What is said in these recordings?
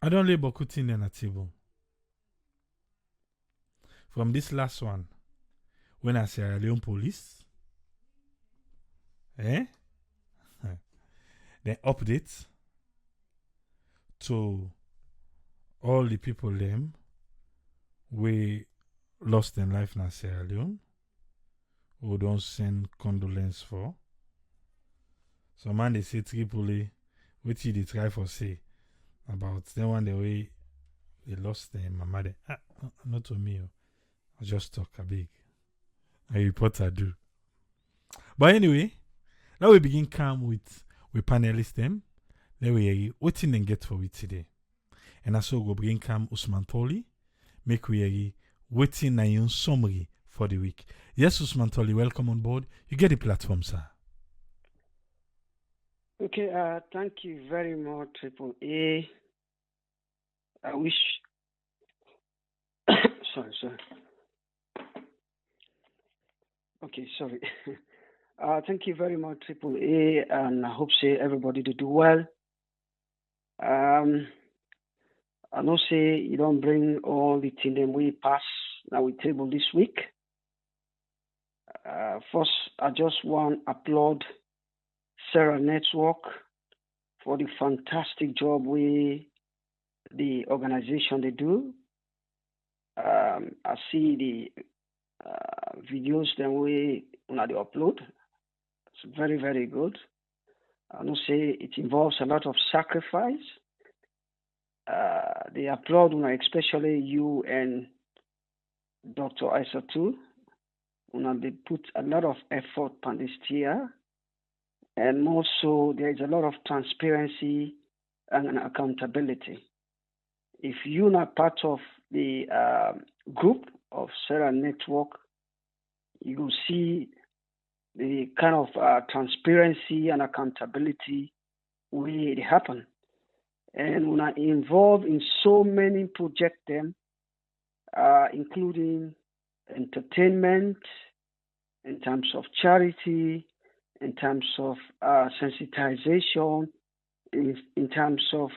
I don't lay bokutin in a table. From this last one, when I say Leone police, then update to all the people them we lost their life in Sierra Leone, who don't send condolence for. So man they say Tripoli, what they try for say about them one the way they lost their mama. Not to me. I just talk a big. I report I do. But anyway, now we begin calm with panelists them. Then we what thing they get for we today. And also go bring calm Usman Toli. Make we waiting na your summary for the week. Yes, Usman Toli, welcome on board. You get the platform, sir. Okay, thank you very much, Triple A. I wish. sorry. Okay, sorry. Thank you very much, Triple A, and I hope say everybody to do well. I know say you don't bring all the thing that we pass now we table this week. First, I just want to applaud Sarah Network for the fantastic job the organization they do. I see the videos that we they upload. It's very, very good. I know say it involves a lot of sacrifice. They applaud especially you and Dr. Isa too. They put a lot of effort on this year. And also there is a lot of transparency and accountability. If you're not part of the group of Sarah Network, you will see the kind of transparency and accountability will happen. And when I involved in so many projects, them, including entertainment, in terms of charity, in terms of sensitization, in terms of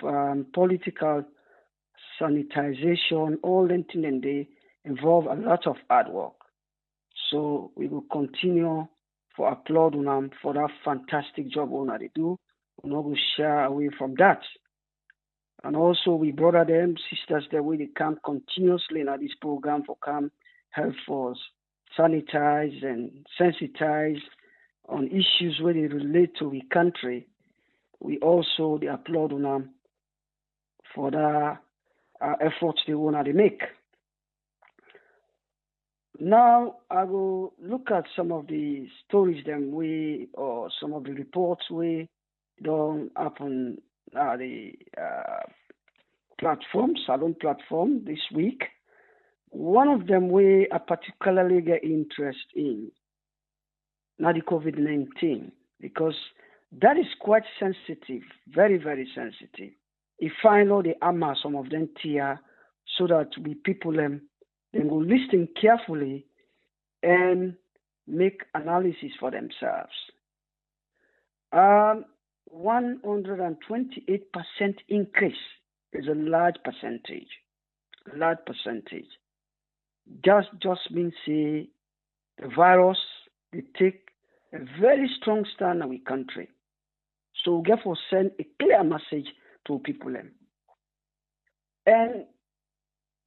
political sanitization, all that thing, and they involve a lot of hard work. So we will continue for applaud them for that fantastic job they do. We're not going to shy away from that. And also we brother them, sisters that we come continuously in this program for come help us sanitize and sensitize on issues where they relate to the country. We also they applaud them for the efforts they want to make. Now I will look at some of the stories that or some of the reports we don't happen the Salon platform this week. One of them we are particularly get interest in, now the COVID-19, because that is quite sensitive, very, very sensitive. If I know the AMA, some of them here, so that we people they will listen carefully and make analysis for themselves. 128% increase is a large percentage. Just means say the virus they take a very strong stand in our country. So we therefore send a clear message to people. And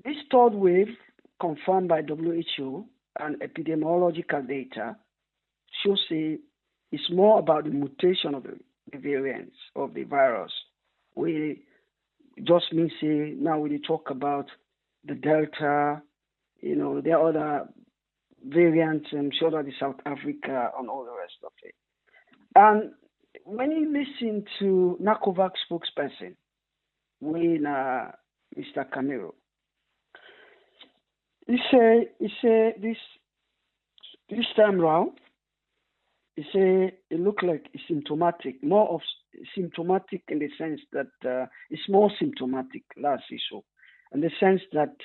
this third wave, confirmed by WHO and epidemiological data, shows it's more about the mutation of the variants of the virus. We just mean say now we talk about the Delta, there are other variants, I'm sure that the South Africa and all the rest of it. And when you listen to NACOVAX spokesperson, Mr. Camero, he say this time round, he say it look like it's symptomatic, more of symptomatic in the sense that it's more symptomatic last issue, in the sense that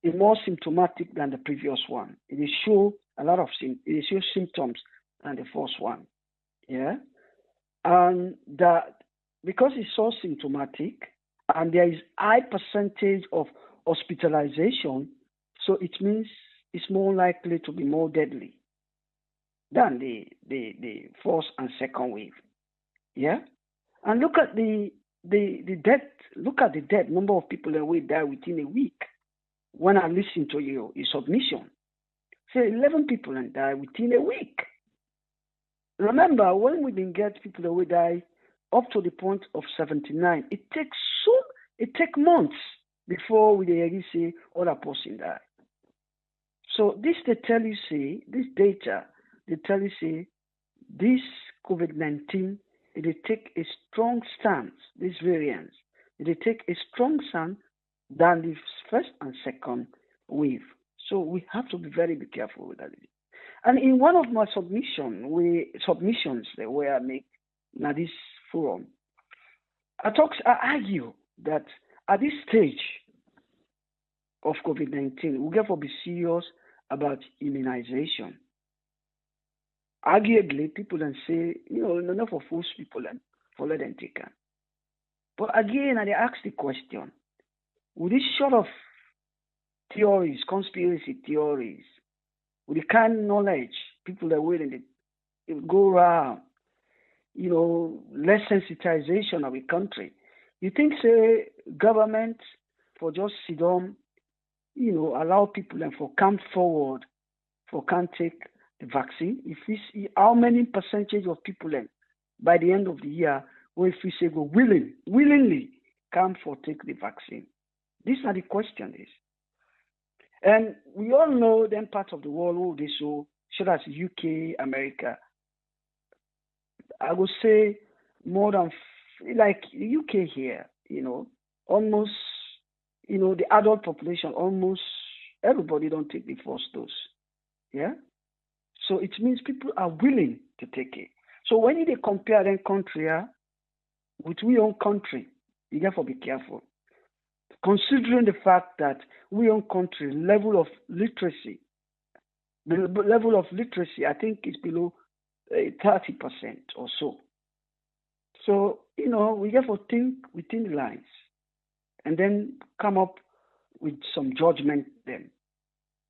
it's more symptomatic than the previous one. It show a lot of it shows symptoms than the first one. Yeah, and that because it's so symptomatic, and there is high percentage of hospitalization, so it means it's more likely to be more deadly than the first and second wave. Yeah? And look at the death, look at the death number of people that will die within a week. When I listen to your submission, say 11 people and die within a week. Remember, when we didn't get people that will die up to the point of 79, it takes months before we really say other person die. So this they tell you say, this data, they tell you say, this COVID-19, they take a strong stance, this variants, they take a strong stance than the first and second wave. So we have to be very careful with that. And in one of my submissions where I make now this forum, I argue that at this stage of COVID-19, we have to be serious about immunization. Arguably, people then say, enough of force people and for let them take them. But again, I ask the question, with this sort of theories, conspiracy theories, with the kind of knowledge people are willing to go around, less sensitization of the country, you think, say, government for just sit down, allow people and for come forward, for can't take the vaccine? If we see how many percentage of people then by the end of the year, or if we say go willingly come for take the vaccine? These are the question is. And we all know then part of the world who they so such as UK, America. I would say more than like the UK here, almost, the adult population, almost everybody don't take the first dose. Yeah? So it means people are willing to take it. So when you compare then country with we own country, you have to be careful. Considering the fact that we own country level of literacy, I think is below 30% or so. So, we have to think within the lines and then come up with some judgment then.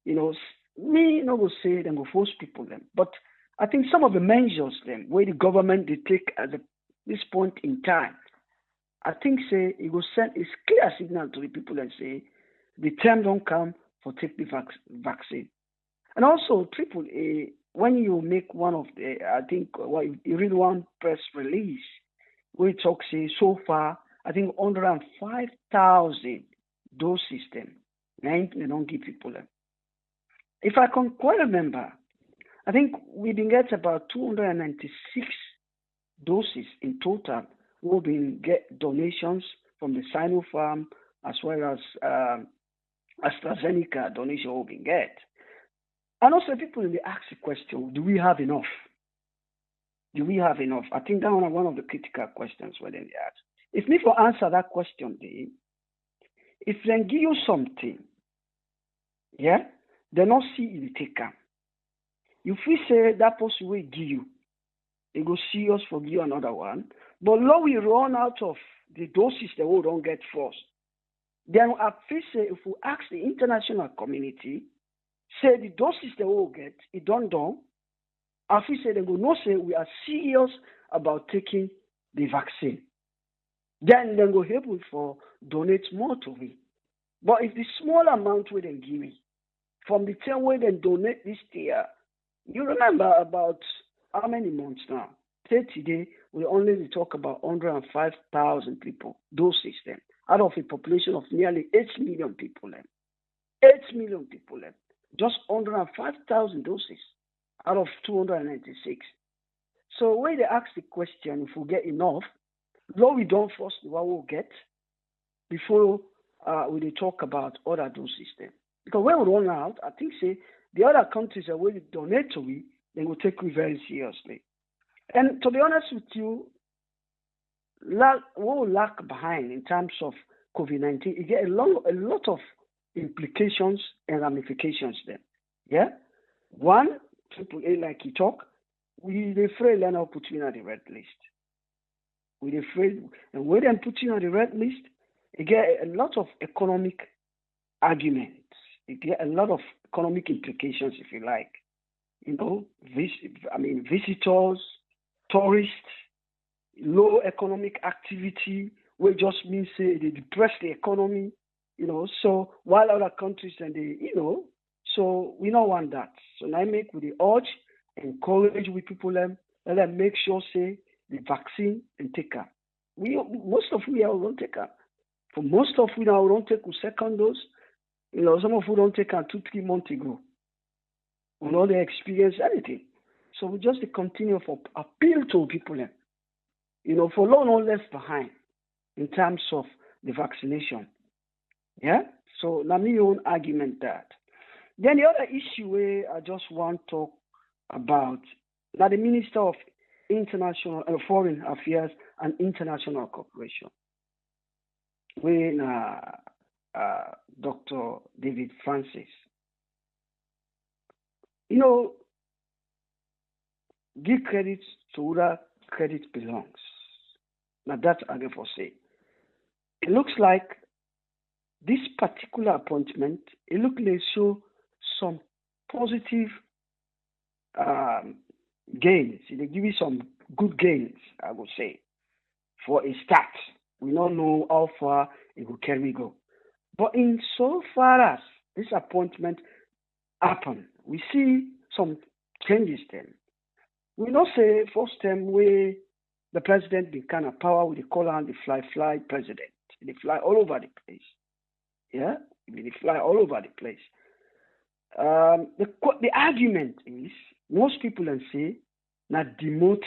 Me will say them will force people them. But I think some of the measures then where the government they take at this point in time, I think say it will send a clear signal to the people and say the time don't come for take the vaccine. And also AAA, when you make one of the, I think you read one press release where it talks say so far, I think 105,000 doses them. They don't give people them. If I can quite remember, I think we didn't get about 296 doses in total. We've been get donations from the Sinopharm as well as AstraZeneca donation we've been get. And also people they ask the question, do we have enough? Do we have enough? I think that one of the critical questions where they ask. If me for answer that question, if they give you something, yeah, they not see if you take them. If we say that person will give you, they go see us for give you another one. But now we run out of the doses that we don't get first. Then I feel say if we ask the international community, say the doses that we will get, it don't done. I feel say they go no say we are serious about taking the vaccine. Then they go able for donate more to it. But if the small amount we then give it, from the time where they donate this year, you remember about how many months now? Today, we only talk about 105,000 people, doses then, out of a population of nearly 8 million people then. 8 million people then. Just 105,000 doses out of 296. So when they ask the question, if we get enough, though we don't first what we'll get before we talk about other doses then. Because when we run out, I think say the other countries that will donate to it, they will take it very seriously. And to be honest with you, what will lack behind in terms of COVID-19, you get a lot of implications and ramifications then. Yeah? One, AAA, like you talk, we afraid then I'll put you on the red list. We're afraid, and when they put you on the red list, it get a lot of economic arguments. It get a lot of economic implications, if you like. Visitors, tourists, low economic activity, which just means say they depress the economy, So while other countries and so we don't want that. So now make with the urge, encourage with people let them make sure say the vaccine and take her. Most of we don't take her. For most of we now don't take a second dose. Some of we don't take her 2-3 months ago. We don't experience anything. So we just continue for appeal to people for long not left behind in terms of the vaccination. Yeah? So now my own argument that. Then the other issue where I just want to talk about now the Minister of International Foreign Affairs and International Cooperation. When Dr. David Francis. Give credit to where credit belongs. Now that's again for say. It looks like this particular appointment, it looks like show some positive gains. They give you some good gains, I would say, for a start. We don't know how far it will carry go. But in so far as this appointment happened, we see some changes then. We not say first time where the president been kind of power with the call on the fly president. They fly all over the place. Yeah? They fly all over the place. The argument is most people then say that demote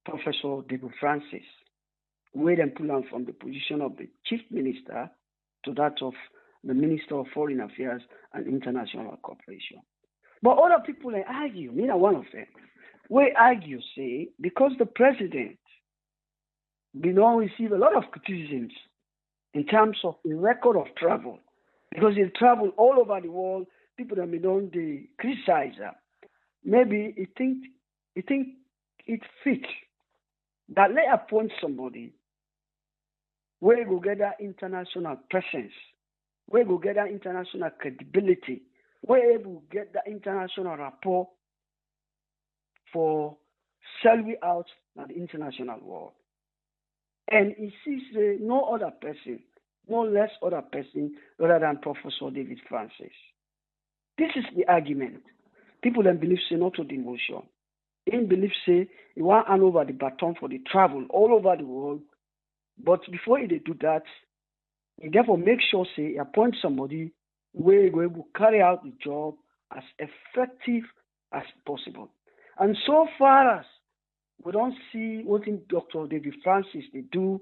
Professor David Francis, where them pull on from the position of the chief minister to that of the Minister of Foreign Affairs and International Cooperation. But other people they argue, me not one of them, we argue say because the president did not receive a lot of criticisms in terms of the record of travel, because he traveled all over the world, people that don't they criticize her. Maybe he think it fit that let appoint somebody where go get that international presence, where go get that international credibility, where able to get that international rapport for selling out at the international world. And he sees no other person, no less other person rather than Professor David Francis. This is the argument. People then believe say not to demotion. In believe say he want hand over the baton for the travel all over the world. But before he do that, he therefore make sure say he appoint somebody where he will carry out the job as effective as possible. And so far as we don't see what Dr. David Francis they do,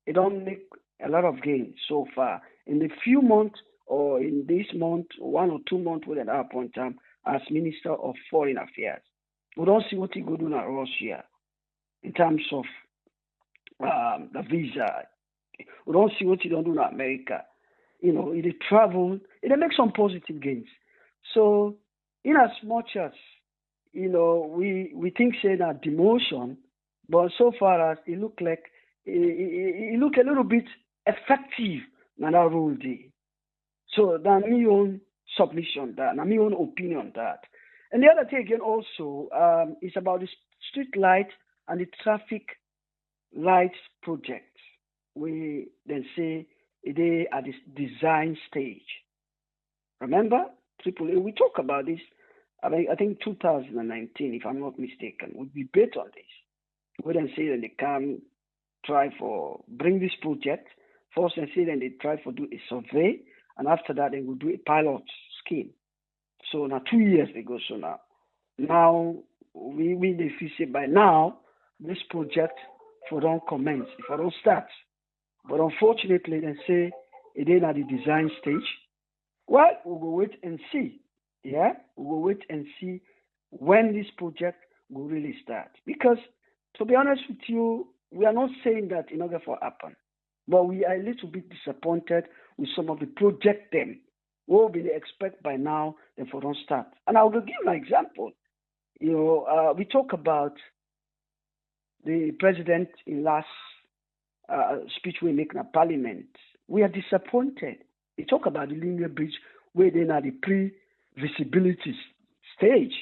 they don't make a lot of gains so far. In the few months or in this month, 1 or 2 months with an appoint him as Minister of Foreign Affairs. We don't see what he go do in Russia in terms of the visa. We don't see what he don't do in America. He travel, it makes some positive gains. So in as much as we think say that demotion, but so far as it look like it look a little bit effective in that role day. So that's my own submission, that my own opinion that. And the other thing again also is about the street light and the traffic lights project. We then say they at this design stage. Remember, AAA, we talk about this. I think 2019, if I'm not mistaken, we debate on this. We then say that they can try for bring this project. First, and say then they try for do a survey, and after that, they will do a pilot scheme. So now 2 years ago, so now we say by now this project for don't commence, if I don't start. But unfortunately, they say it ain't at the design stage. Well, we will wait and see. Yeah, we will wait and see when this project will really start. Because to be honest with you, we are not saying that in order for happen, but we are a little bit disappointed with some of the project them. What we expect by now and for don't start. And I will give an example. We talk about the president in last speech we make in Parliament, we are disappointed. They talk about the linear bridge where they're at the pre-visibility stage,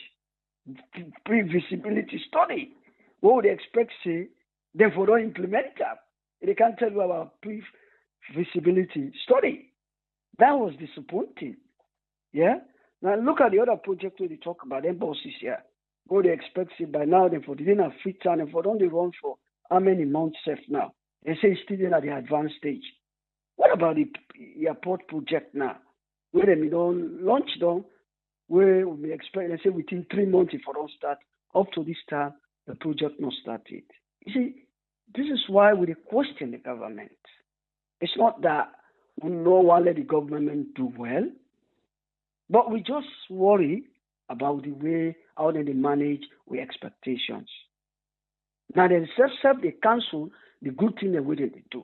pre-visibility study. What would they expect, say, therefore don't implement that? They can't tell you about pre-visibility study. That was disappointing. Yeah? Now look at the other project where they talk about embassies here. What they expect, say, by now, therefore they didn't have free time, and for don't they run for how many months left now? They say it's still at the advanced stage. What about the airport project now? Where they don't launch down, where we expect, let's say within 3 months if we don't start, up to this time, the project not started. You see, this is why we question the government. It's not that we no one let the government do well, but we just worry about the way how they manage our expectations. Now they they cancel the good thing that we didn't do.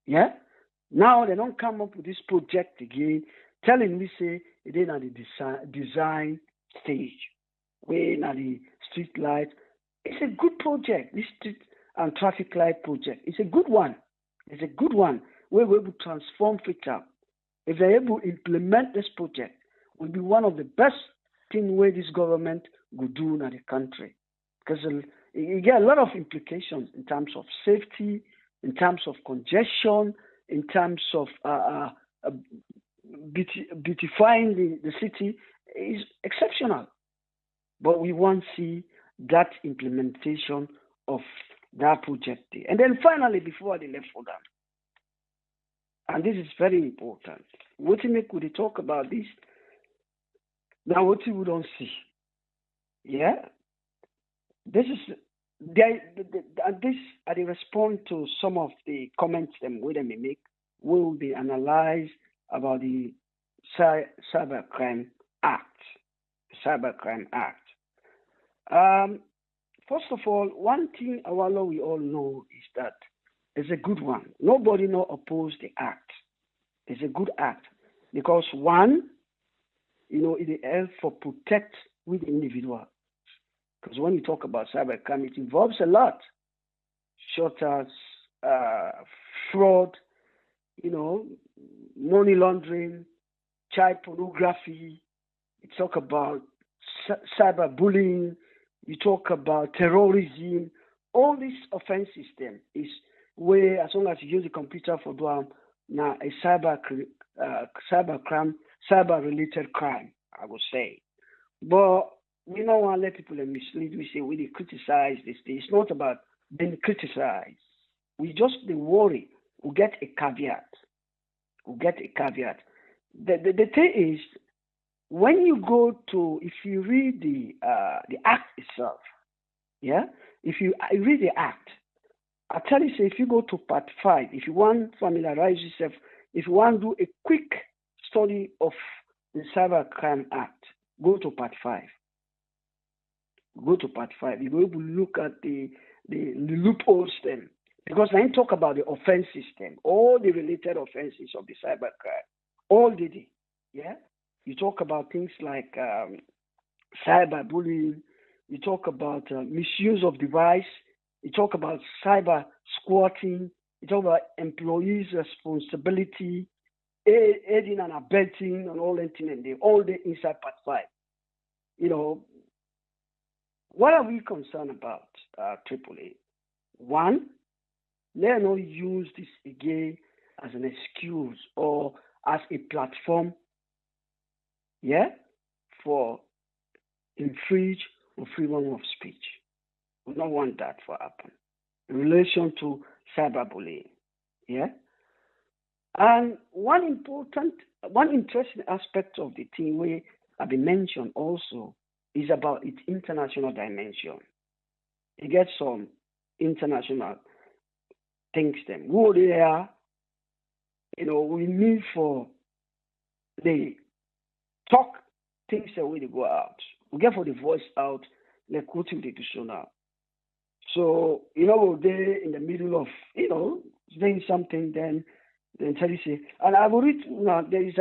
Yeah? Now they don't come up with this project again, telling me say it ain't at the design stage. We're at the street light. It's a good project, this street and traffic light project. It's a good one. It's a good one where we're able to transform Freetown. If they're able to implement this project, it will be one of the best things where this government will do in the country. Because you get a lot of implications in terms of safety, in terms of congestion, in terms of beautifying the city. Is exceptional. But we want to see that implementation of that project. And then finally, before I left for them, and this is very important, what we talk about this, now what we don't see. Yeah? This is and this I respond to some of the comments them we may make will be analyzed about the Cybercrime Act. Cybercrime Act. First of all, one thing we all know is that it's a good one. Nobody no oppose the act. It's a good act because one, it helps for protect with the individual. Because when you talk about cybercrime, it involves a lot, such as fraud, money laundering, child pornography. You talk about cyberbullying. You talk about terrorism. All these offense system is where, as long as you use the computer for doing now a cybercrime, cyber-related crime, I would say. But we don't want to let people mislead. We say we criticize this thing. It's not about being criticized. We just worry. We get a caveat. The thing is, when you go to, if you read the act itself, yeah, if you read the act, I tell you, say, if you go to part 5, if you want to familiarize yourself, if you want to do a quick study of the Cybercrime Act, go to part 5. Go to part 5. You will able to look at the loopholes then. Because I talk about the offense system, all the related offenses of the cybercrime, all did it. Yeah? You talk about things like cyberbullying, you talk about misuse of device, you talk about cyber squatting, you talk about employees' responsibility, aiding and abetting, and all that thing, and they all the inside part 5. What are we concerned about, AAA? One, let not use this again as an excuse or as a platform, for infringe of freedom of speech. We don't want that to happen in relation to cyberbullying, And one interesting aspect of the thing we have been mentioned also is about its international dimension. It gets some international things then. Who they are, we need for the talk things that we go out. We get for the voice out, like what they do so now. So, they're in the middle of, saying something, then tell you say, and I will read now, there is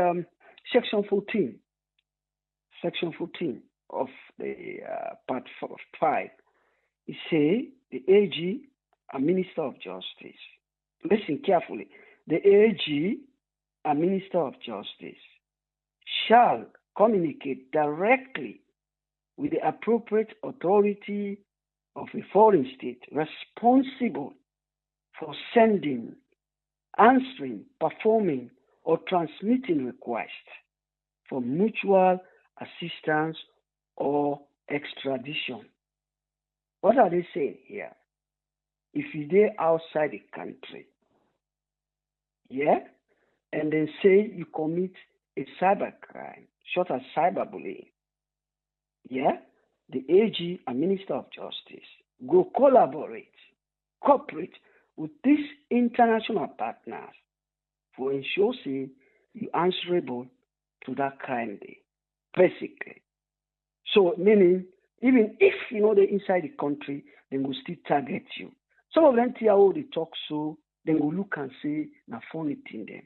section 14. Section 14 of the part 5. It say the AG, a Minister of Justice, listen carefully, the AG and Minister of Justice shall communicate directly with the appropriate authority of a foreign state responsible for sending, answering, performing, or transmitting requests for mutual assistance or extradition. What are they saying here? If you're outside the country, yeah, and then say you commit a cyber crime, short as cyberbullying, yeah, the AG and Minister of Justice go cooperate with these international partners for ensure say you answerable to that crime day, basically. So meaning even if you know they're inside the country, they will still target you. Some of them tell how they talk so, they will look and say na funny thing them.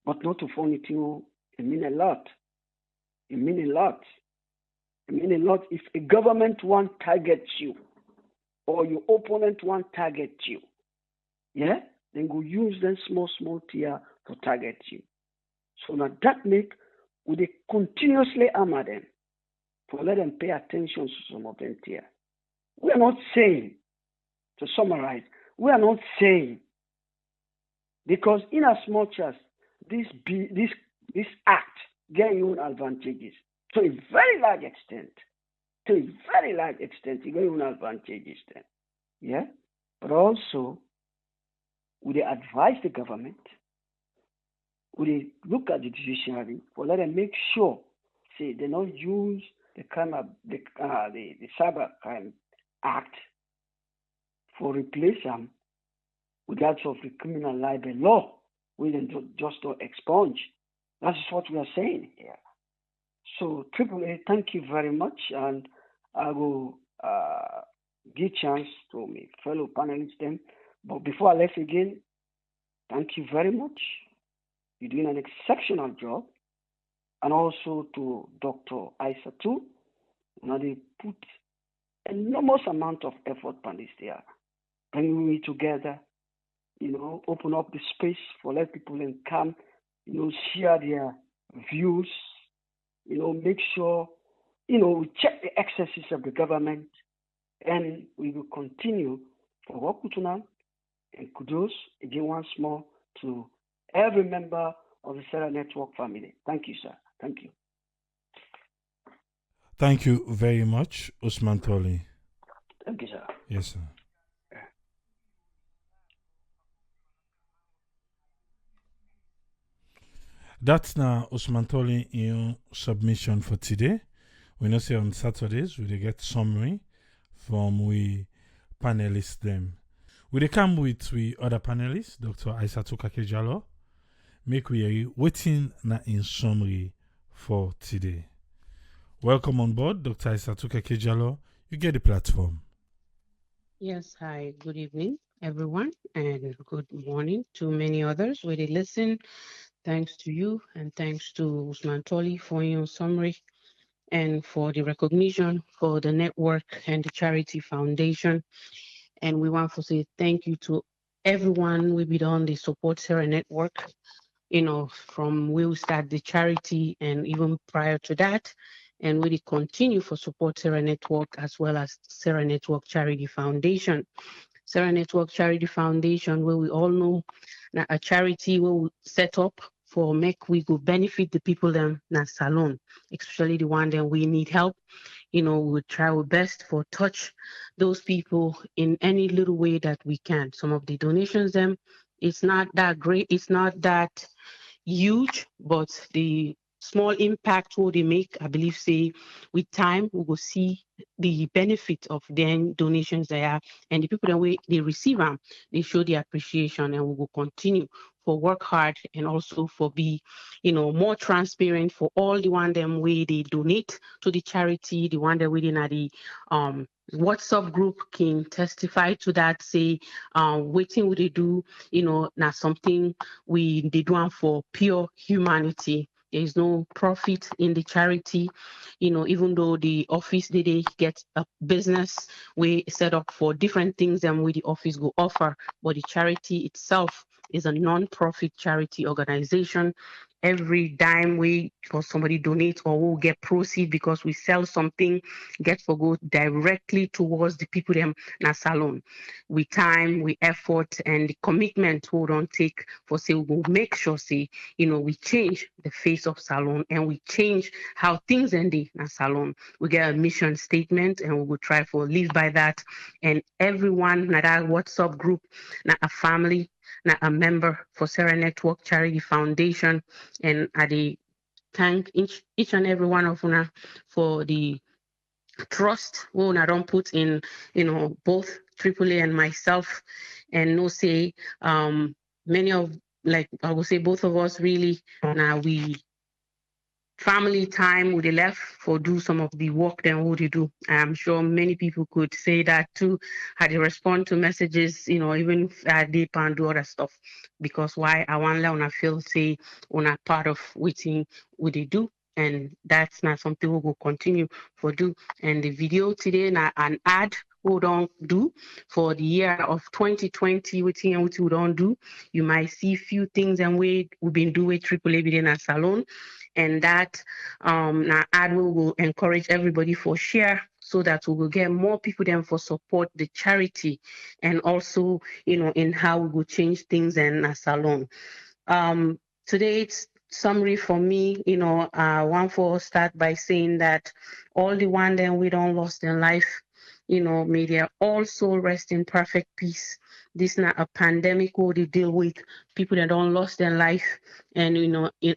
But not a funny thing, it mean a lot. It mean a lot. It mean a lot if a government want target you or your opponent want target you. Yeah? Then go use them small tier to target you. So now that make we they continuously hammer them for let them pay attention to some of them tier. We are not saying, to summarize, we are not saying because in as much as this act get your own advantages to a very large extent, you get your own advantages then. Yeah? But also, would they advise the government? Would they look at the judiciary for let them make sure, say, they don't use the Cyber Crime Act for replace them with that of the criminal libel law, we then just don't expunge. That's what we are saying here. So, AAA, thank you very much, and I will give chance to my fellow panelists then. But before I left again, thank you very much. You're doing an exceptional job. And also to Dr. Isa too. Now they put enormous amount of effort on this there, bringing me together, open up the space for let people in come, share their views, make sure, we check the excesses of the government, and we will continue for Wakutuna and kudos again once more to every member of the Sarah Network family. Thank you, sir. Thank you. Thank you very much, Usman Toli. Thank you, sir. Yes, sir. That's now Usman Toli in submission for today. We know say on Saturdays we get summary from we panelists them. We come with we other panelists, Dr. Aissatou Kakejalo. Make we waiting na in summary for today. Welcome on board, Dr. Aissatou Kakejalo. You get the platform. Yes, hi, good evening, everyone, and good morning to many others where they listen. Thanks to you, and thanks to Usman Toli for your summary and for the recognition for the network and the charity foundation. And we want to say thank you to everyone we be on the Support Sarah network, from where we start the charity and even prior to that. And we continue for Support Sarah Network as well as Sarah Network Charity Foundation. Sarah Network Charity Foundation, where we all know that a charity where we set up for make we go benefit the people them na salon, especially the one that we need help. We try our best for touch those people in any little way that we can. Some of the donations them, it's not that great, it's not that huge, but the small impact what they make, I believe, say with time we will see the benefit of their donations there, and the people that they receive them, they show the appreciation, and we will continue for work hard and also for be, more transparent for all the one them way they donate to the charity, the one that within the WhatsApp group can testify to that, say waiting what they do, now something they do for pure humanity. There is no profit in the charity, even though the office they get a business we set up for different things than we the office go offer, but the charity itself is a non-profit charity organization. Every dime we or somebody donate or we'll get proceed because we sell something, get for go directly towards the people them in a salon. We time, we effort, and the commitment we don't take for say we will make sure say we change the face of salon and we change how things end in a salon. We get a mission statement and we will try for live by that. And everyone na that WhatsApp group, na a family, na a member for Sarah Network Charity Foundation, and I thank each and every one of una for the trust we una don't put in both AAA and myself, and no say many of, like I would say, both of us really now we family time would left for do some of the work then would you do. I'm sure many people could say that too, how they respond to messages, even they can do other stuff. Because why I want to feel say on a part of waiting would they do, and that's not something we will continue for do. And the video today na an ad we don't do for the year of 2020, which we don't do. You might see few things and we've been doing AAA within a salon, and that now ad will encourage everybody for share so that we will get more people then for support the charity, and also in how we will change things in a salon. Today it's summary for me, one for start by saying that all the one then we don't lost in life, may they also rest in perfect peace. This not a pandemic where they deal with people that don't lost their life, and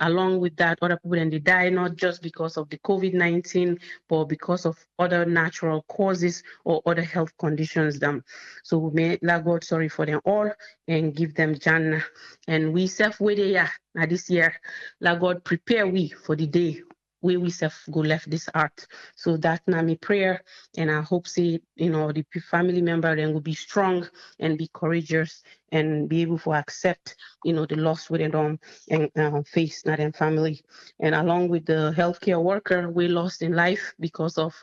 along with that, other people then they die not just because of the COVID-19, but because of other natural causes or other health conditions. Them, so we may let God sorry for them all and give them Jannah. And we self where they are now this year, let God prepare we for the day where we self go left this earth. So that now my prayer, and I hope say the family member then will be strong and be courageous and be able to accept the loss with them and face not in family. And along with the healthcare worker we lost in life because of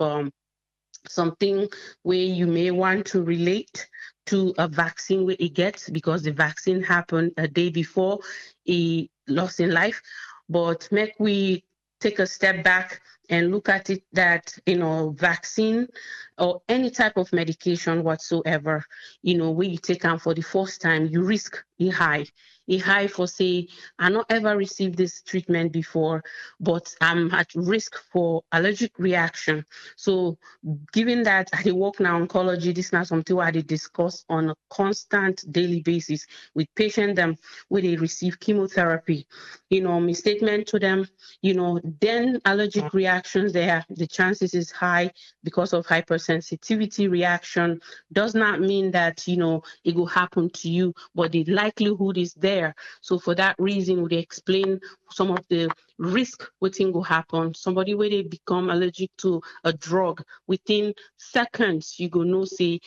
something where you may want to relate to a vaccine where it gets, because the vaccine happened a day before he lost in life. But make we take a step back and look at it that vaccine or any type of medication whatsoever, when you take them for the first time, you risk a high for say I not ever received this treatment before, but I'm at risk for allergic reaction. So given that I work now oncology, this is not something I discuss on a constant daily basis with patients them where they receive chemotherapy. My statement to them, then allergic reactions there, the chances is high because of hypersensitivity reaction. Does not mean that it will happen to you, but the likelihood is there. So for that reason, we explain some of the risk waiting will happen. Somebody where they become allergic to a drug, within seconds you go know say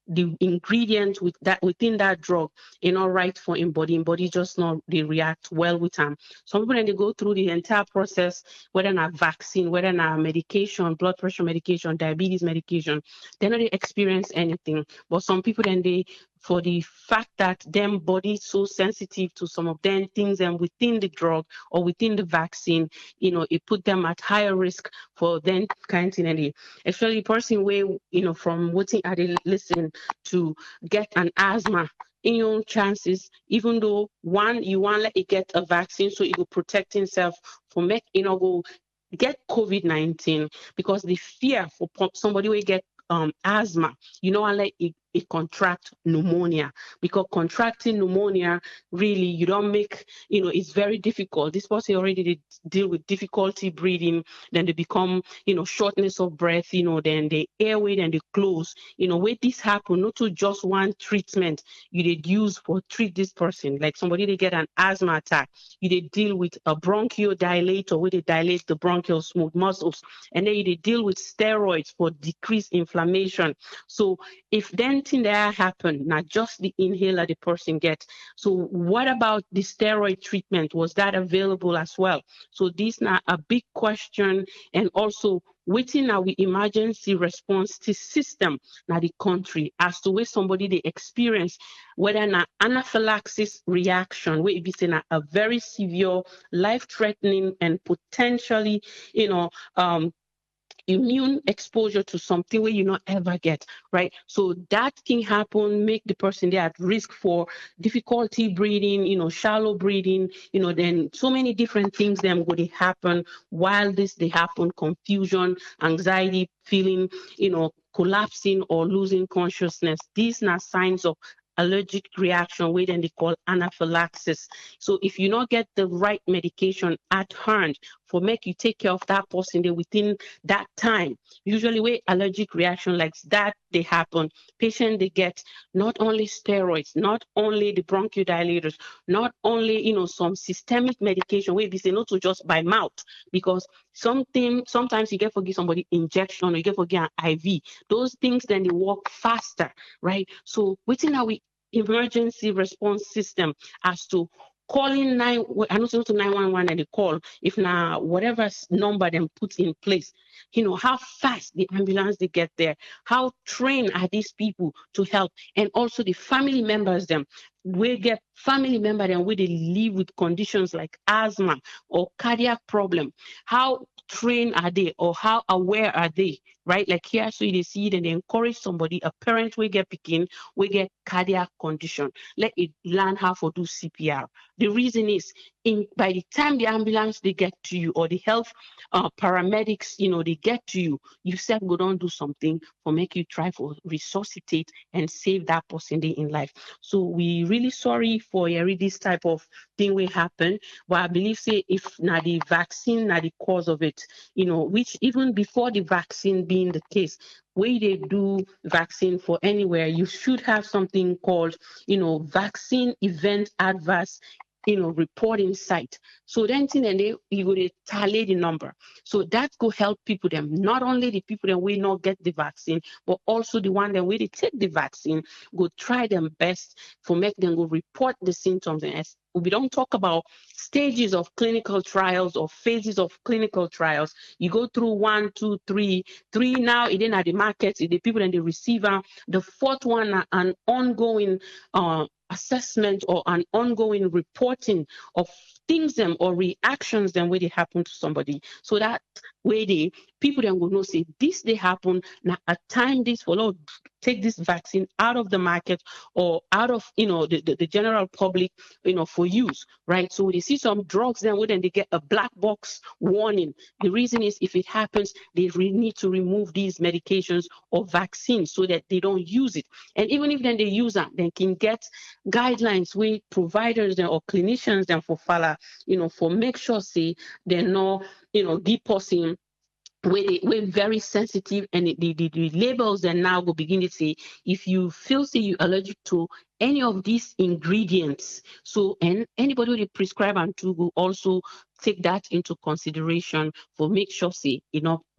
the ingredient with that within that drug is not right for in body just not they react well with them. Some people, when they go through the entire process, whether not vaccine, whether not medication, blood pressure medication, diabetes medication, they not experience anything. But some people then they, for the fact that them body so sensitive to some of them things and within the drug or within the vaccine, it put them at higher risk for then kind of thing. Especially person where from what I did listen to get an asthma, in your chances, even though one you want to let it get a vaccine so it will protect himself from make go get COVID-19, because the fear for somebody will get asthma, and let it contract pneumonia, because contracting pneumonia really you don't make it's very difficult. This person already did deal with difficulty breathing, then they become shortness of breath, then the airway then they close. Where this happen, not to just one treatment you did use for treat this person, like somebody they get an asthma attack, you did deal with a bronchodilator where they dilate the bronchial smooth muscles, and then you did deal with steroids for decreased inflammation. So if then different things that happen, not just the inhaler the person gets. So what about the steroid treatment? Was that available as well? So this now a big question. And also within our emergency response system now the country as to where somebody they experience whether an anaphylaxis reaction where it be saying a very severe, life-threatening and potentially immune exposure to something where you not ever get, right? So that can happen, make the person there at risk for difficulty breathing, shallow breathing, then so many different things then would happen while they happen, confusion, anxiety, feeling, collapsing or losing consciousness. These are signs of allergic reaction, where then they call anaphylaxis. So if you not get the right medication at hand for make you take care of that person there within that time, usually where allergic reaction like that they happen, patient they get not only steroids, not only the bronchodilators, not only some systemic medication where they say not to just by mouth, because sometimes you get forgive somebody injection or you get forgive an IV. Those things then they work faster, right? So within our emergency response system as to calling 911 and they call if now whatever number them put in place, how fast the ambulance they get there, how trained are these people to help, and also the family members them. We get family member them where they live with conditions like asthma or cardiac problem. How trained are they or how aware are they, right? Like here, so they see it and they encourage somebody, a parent will get picking, we get cardiac condition. Let it learn how to do CPR. The reason is by the time the ambulance they get to you or the health paramedics, they get to you, you said go don't do something for make you try for resuscitate and save that person day in life. So we really sorry for this type of thing will happen. But I believe say if now the vaccine now the cause of it, which even before the vaccine being the case, where they do vaccine for anywhere, you should have something called, vaccine event adverse reporting site. So then you go to tally the number. So that could help people them, not only the people that will not get the vaccine, but also the one that will take the vaccine, go try them best for make them go report the symptoms. And as we don't talk about stages of clinical trials or phases of clinical trials. You go through 1, 2, 3 now, it then at the market, the people and the receiver. The fourth one, an ongoing assessment or an ongoing reporting of things them or reactions them where they happen to somebody. So that way the people then will know say this they happen now at time this follow take this vaccine out of the market or out of the general public for use, right? So they see some drugs then where then they get a black box warning. The reason is if it happens they need to remove these medications or vaccines so that they don't use it. And even if then they use them, they can get guidelines with providers or clinicians then for follow, for make sure say they're not deep person we're very sensitive, and the labels then now will begin to say if you feel say you're allergic to any of these ingredients, so and anybody who prescribe and to will also take that into consideration for make sure say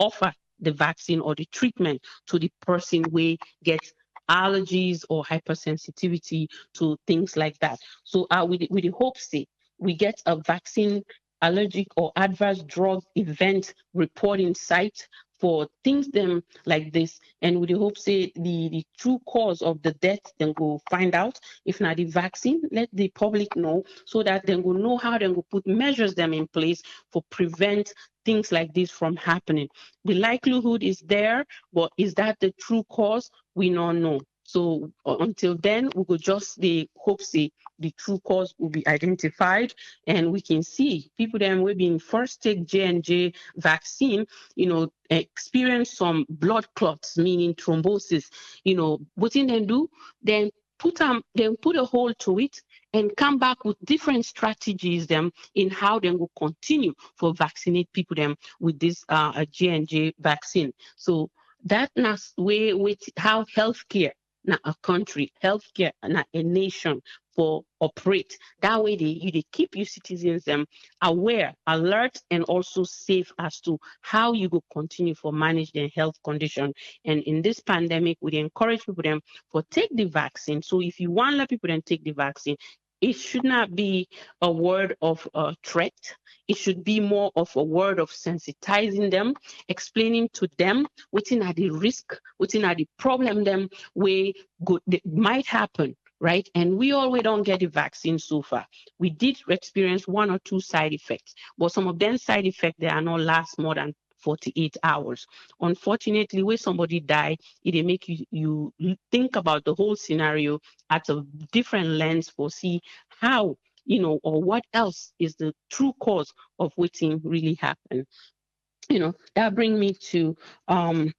offer the vaccine or the treatment to the person who gets allergies or hypersensitivity to things like that. So with the hope say we get a vaccine allergic or adverse drug event reporting site for things them like this, and with the hope say the true cause of the death then go find out. If not the vaccine, let the public know so that they will know how they will put measures them in place for prevent things like this from happening. The likelihood is there, but is that the true cause? We don't know. So until then, we could just hope say the true cause will be identified, and we can see people then will be first take J&J vaccine, experience some blood clots, meaning thrombosis. What can they do? Then put a hold to it and come back with different strategies them in how they will continue for vaccinate people them with this J&J vaccine. So that's way with how healthcare na a country, healthcare na a nation for operate. That way they keep you citizens aware, alert, and also safe as to how you go continue for manage their health condition. And in this pandemic, we encourage people them for take the vaccine. So if you want to let people then take the vaccine, it should not be a word of threat. It should be more of a word of sensitizing them, explaining to them within are the risk, within are the problem them way good might happen, right? And we always don't get the vaccine so far. We did experience 1 or 2 side effects, but some of them side effects they are not last more than 48 hours. Unfortunately, when somebody die, it make you think about the whole scenario at a different lens for see how or what else is the true cause of what really happened. That bring me to the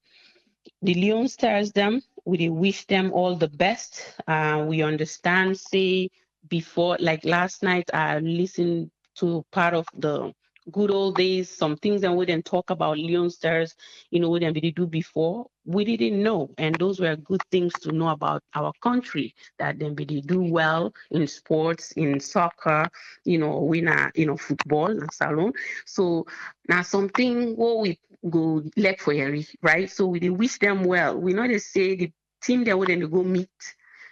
Leone Stars them. We wish them all the best. We understand, say, before, like last night, I listened to part of the good old days, some things that we didn't talk about Leone Stars, what they do before. We didn't know. And those were good things to know about our country, that then they do well in sports, in soccer, football, and salon. So now something what we go let for Yeri, right? So we wish them well. We know they say the team they wouldn't go meet,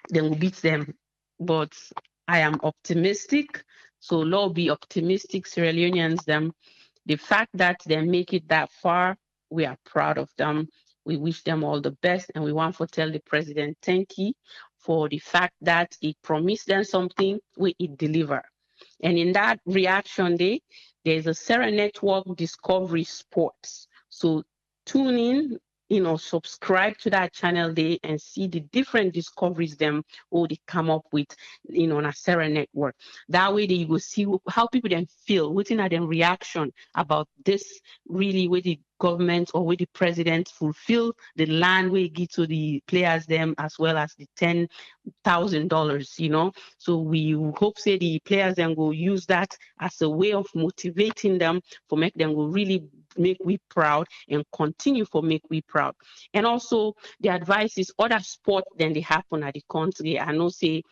then we beat them. But I am optimistic. So Lord be optimistic, Sierra Leoneans them. The fact that they make it that far, we are proud of them. We wish them all the best, and we want to tell the president thank you for the fact that he promised them something, we it deliver. And in that reaction day, there's a Sarah Network Discovery Sports. So tune in, subscribe to that channel there and see the different discoveries them or they come up with, on a Sarah Network. That way you will see how people then feel, within their reaction about this really where the government or where the president fulfill the land where give to the players them as well as the $10,000, So we hope say the players then will use that as a way of motivating them for make them will really make we proud and continue for make we proud. And also the advice is other sport than they happen at the country. I know say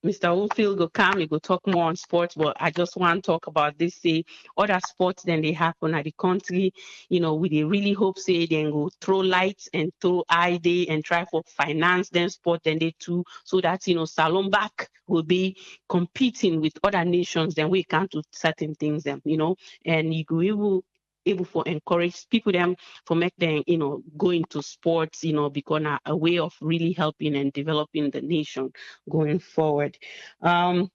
Mr. Woodfield go come, he go talk more on sports, but I just want to talk about this, say, other sports than they happen at the country. We they really hope, say, they go throw lights and throw ID and try for finance them sport then they too, so that, Salon back will be competing with other nations, then we can't do certain things, them, and you go able for encourage people them for make them go into sports become a way of really helping and developing the nation going forward. And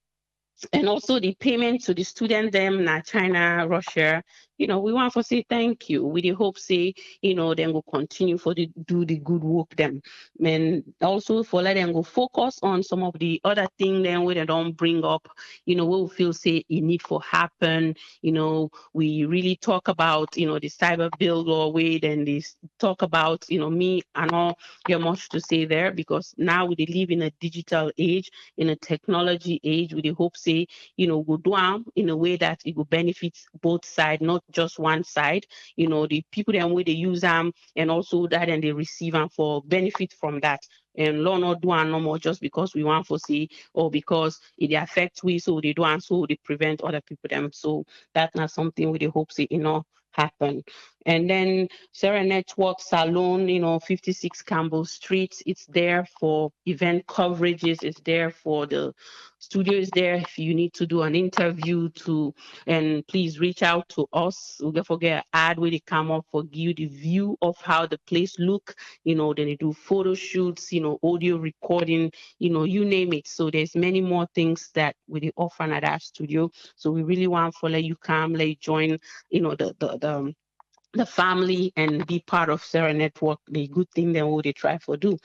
also the payment to the student them na China, Russia, we want to say thank you. We hope say, them will continue for the do the good work them. And also for let them go focus on some of the other things then where they don't bring up, we feel say it need for happen. We really talk about, the cyber bill law way, then they talk about, me and all get much to say there because now we live in a digital age, in a technology age. We hope say, go do in a way that it will benefit both sides, not just one side. The people that way they use them and also that and they receive them for benefit from that. And law not do no more just because we want to see or because it affects we, so they do and so they prevent other people them. So that's not something we hope say happen. And then Sarah Network Salon, 56 Campbell Street, it's there for event coverages, it's there for the studio is there if you need to do an interview and please reach out to us. We'll don't forget ad where they come up for give you the view of how the place look, then they do photo shoots, audio recording, you name it. So there's many more things that we offer at our studio. So we really want to let you come, let you join, the family and be part of Sarah Network, the good thing that what they try for do.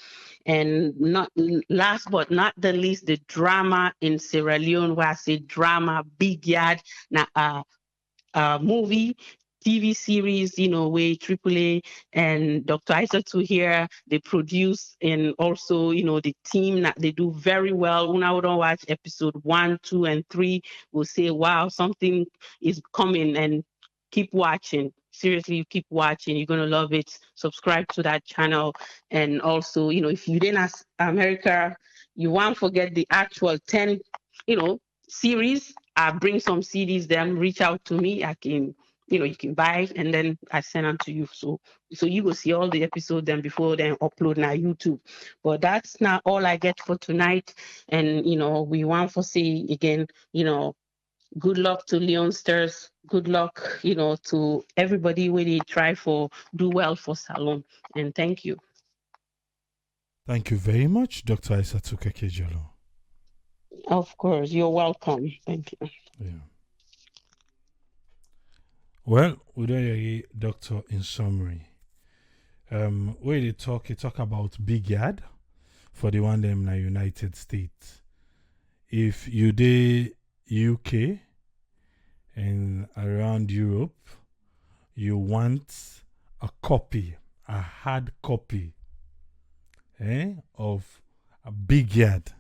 And not last but not the least, the drama in Sierra Leone, where I say drama, big yard, na movie, TV series, where AAA and Dr. Isatu here, they produce and also, the team that they do very well. When I don't watch episode 1, 2, and 3, we'll say, wow, something is coming and keep watching. seriously, you keep watching. You're gonna love it. Subscribe to that channel, and also, if you didn't ask America, you won't forget the actual 10, series. I bring some CDs. Then reach out to me. I can, you can buy, and then I send them to you. So you will see all the episodes then before then upload na YouTube. But that's not all I get for tonight. And we want to say again, good luck to Leonsters. Good luck, to everybody when they try for do well for Salon. And thank you. Thank you very much, Dr. Aissatou Kekejalo. Of course, you're welcome. Thank you. Yeah. Well, we don't hear doctor in summary. Where they talk about big yard for the one them in the United States. If you dey UK and around Europe, you want a copy, a hard copy, of a big yard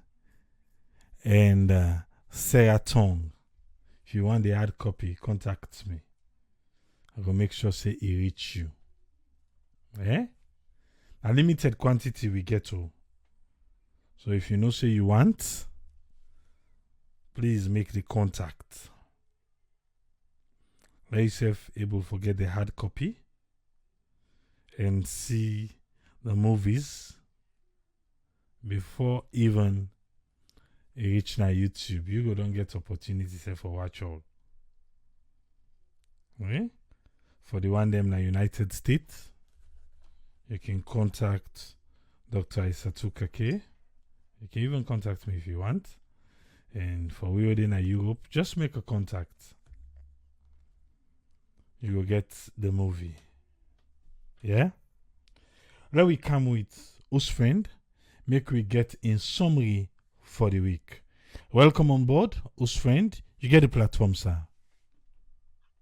and Sarah Tongue. If you want the hard copy, contact me. I will make sure say it reach you. A limited quantity we get to. So if you know say you want, please make the contact. Let yourself able to get the hard copy and see the movies before even it reach na YouTube. You go don't get opportunity say for watch all. Okay? For the one them in the United States, you can contact Dr. Aissatou Kake. You can even contact me if you want. And for we in Europe, just make a contact. You will get the movie. Yeah? Now we come with us friend. Make we get in summary for the week. Welcome on board, us friend. You get the platform, sir.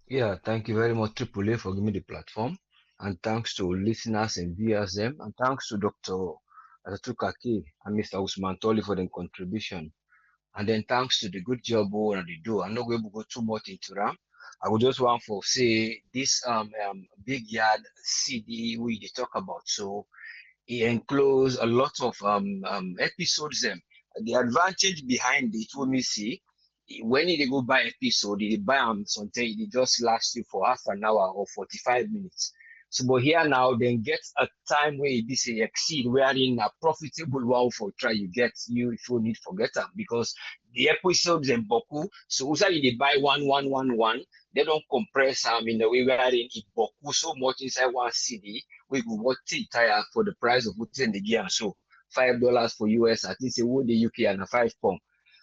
Yeah, thank you very much, Triple A, for giving me the platform. And thanks to listeners and viewers them. And thanks to Dr. Atukaki and Mr. Usman Toli for their contribution. And then thanks to the good job they do. I'm not going to go too much into that. I would just want to say this big yard CD we talk about. So it encloses a lot of episodes. The advantage behind it, when we see, when they go buy episode, they buy them something, it just lasts you for half an hour or 45 minutes. So, but here now, then get a time where this exceed, wherein a profitable one for try you get you if you need forget them because the episodes in Boku. So, usually they buy one. They don't compress them in the way wherein it Boku so much inside one CD. We go watch it tire for the price of what's in the gear. So, $5 for US, I think say what the UK and a £5.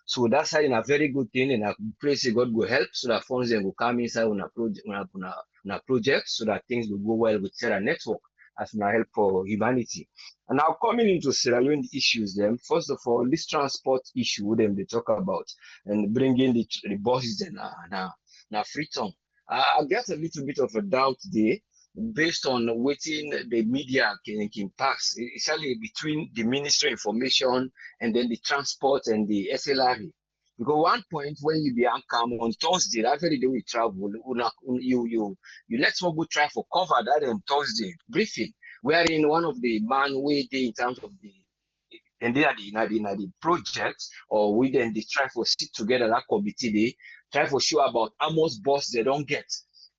So that's in a very good thing, and I pray say God will help so that funds then will come inside on a project so that things will go well with Sarah Network as a help for humanity. And now coming into Sierra Leone issues, then first of all, this transport issue them they talk about and bringing the buses and Freetown. I get a little bit of a doubt there based on waiting the media can pass, especially between the Ministry of Information and then the transport and the SLRE. Because one point when you be come on Thursday, that very day we travel, you let someone go try for cover that on Thursday briefing, wherein one of the man we did in terms of the and they are the projects or we then they try for sit together that committee they try for sure about how much boss they don't get.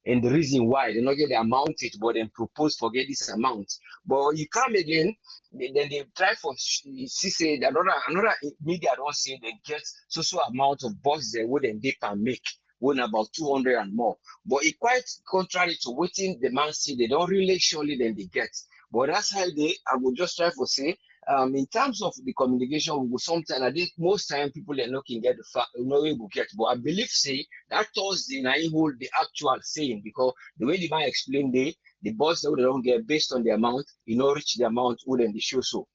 And the reason why they not get the amount it, but then propose forget this amount. But you come again, then they try for say another media don't say they get so amount of boss they wouldn't they can make when about 200 and more. But it quite contrary to waiting the man see they don't really surely then they get. But that's how I would just try for say in terms of the communication, sometimes I think most time people are not can get the fact, no way will get. But I believe say that Thursday I hold the actual saying because the way the man explained the boss that they don't get based on the amount, reach the amount wouldn't they show so.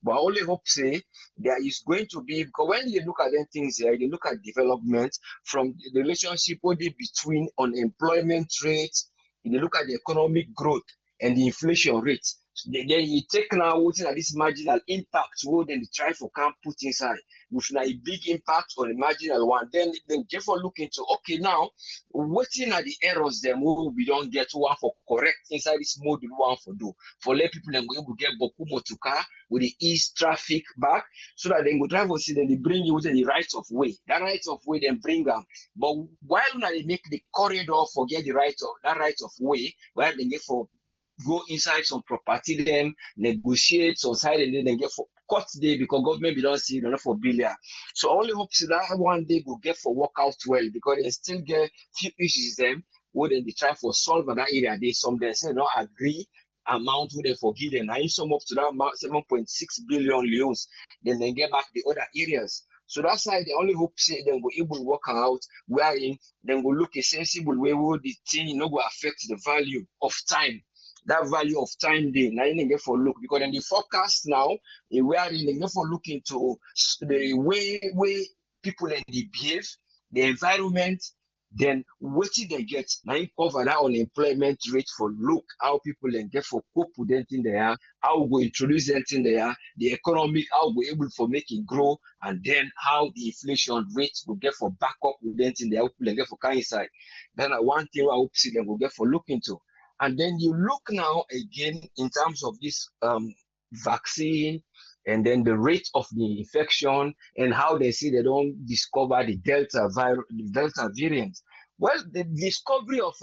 But I only hope say there is going to be because when you look at them things here, they look at development from the relationship between unemployment rates, you look at the economic growth. and the inflation rate. Then you take now what are this marginal impact what then they try for can put inside with a big impact on the marginal one. Then therefore look into okay now what are the errors them we don't get one for correct inside this mode we want for do for let people then go able to get boku motuka with the ease traffic back so that they go drive or see then they bring you within the right of way. That right of way then bring them. But while now they make the corridor forget the right of that right of way, while they get for go inside some property, then negotiate some side and then get for cut day because government be don't see enough for billion. So only hope see that one day go get for work out well because they still get few issues them where they try for solve in that area. They some they say not agree amount who they forgive and I sum up to that amount 7.6 billion leones, then they get back the other areas. So that's why the only hope say then go able to work out wherein then go look a sensible way where the thing no go affect the value of time. That value of time day now you get for look because then the forecast now where you get for look into the way people and they behave, the environment, then what they get now you cover that unemployment rate for look how people and get for cope with them in there, how we introduce them in there, the economic, how we able for make it grow, and then how the inflation rate will get for back up with them in there, people and get for kind side. Then one thing I hope see them will get for look into. And then you look now again in terms of this vaccine and then the rate of the infection and how they say they don't discover the Delta variant. Well, the discovery of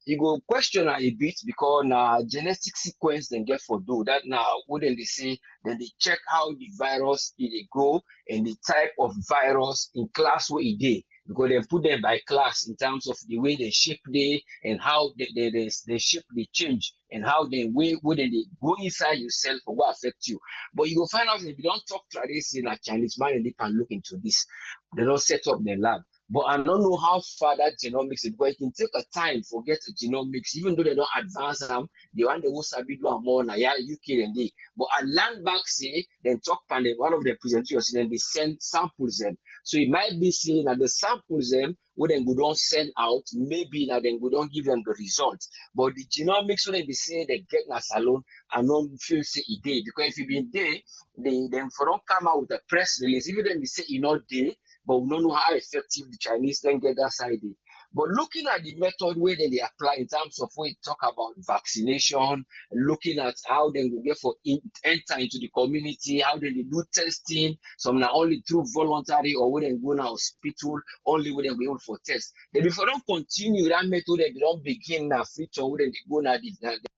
you go question a bit because now genetic sequence then get for do that now wouldn't they say then they check how the virus they go and the type of virus in class where it is. Because they put them by class in terms of the way they shape they and how they shape they change and how they way they go inside yourself or what affect you. But you will find out if you don't talk to this in a Chinese man and they can look into this. They don't set up their lab. But I don't know how far that genomics is because it can take a time for get genomics, even though they don't advance them, they want the most sabi do more na UK and they. But I land back say then talk and one of the presenters then they send samples them. So it might be saying that the samples them when then we don't send out, maybe now then we don't give them the results. But the genomics when they say they get a salon and don't feel say it day because if you been there, they then for don't come out with a press release, even then they say it not day. But we don't know how effective the Chinese then get that side. But looking at the method where they apply in terms of when we talk about vaccination, looking at how they will get for enter into the community, how they do testing, some now only through voluntary or when they go now hospital, only when they go able for test. Then before don't continue that method, they don't begin now feature when they go now.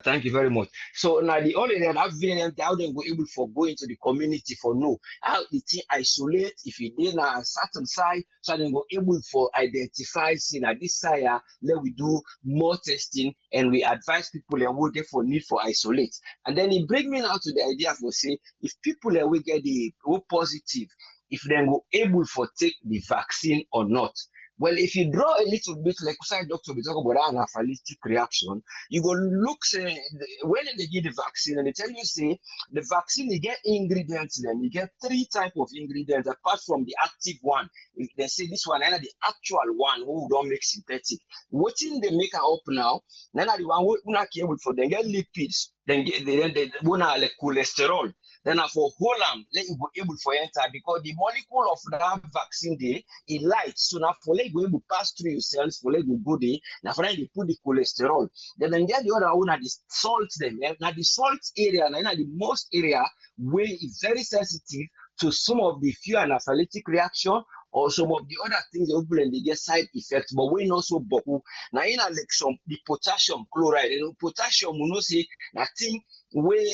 Thank you very much. So now the only that variant how they go able for go into the community for know how the thing isolate if you did now a certain side, so they go able for identify see now this side let we do more testing and we advise people and we'll get for need for isolate. And then it bring me now to the idea for say if people will get the O positive, if they go able for take the vaccine or not. Well, if you draw a little bit, like Dr. we talk about anaphylactic reaction, you go look, say, when they give the vaccine, and they tell you, say, the vaccine, you get ingredients, then you get 3 types of ingredients apart from the active one. If they say this one, and the actual one who don't make synthetic. What in they make up now, then the one who not able for them get lipids, then they like cholesterol. Then for whole let you go able for enter because the molecule of that vaccine day is light. So now for let you pass through your cells, for let you go there. Now for they put the cholesterol. Then get the other one at the salt them. Now the salt area, now the most area where is very sensitive to some of the few anaphylactic reaction or some of the other things and they get side effects, but we not so boku. Now in like some the potassium chloride, potassium we know say that thing where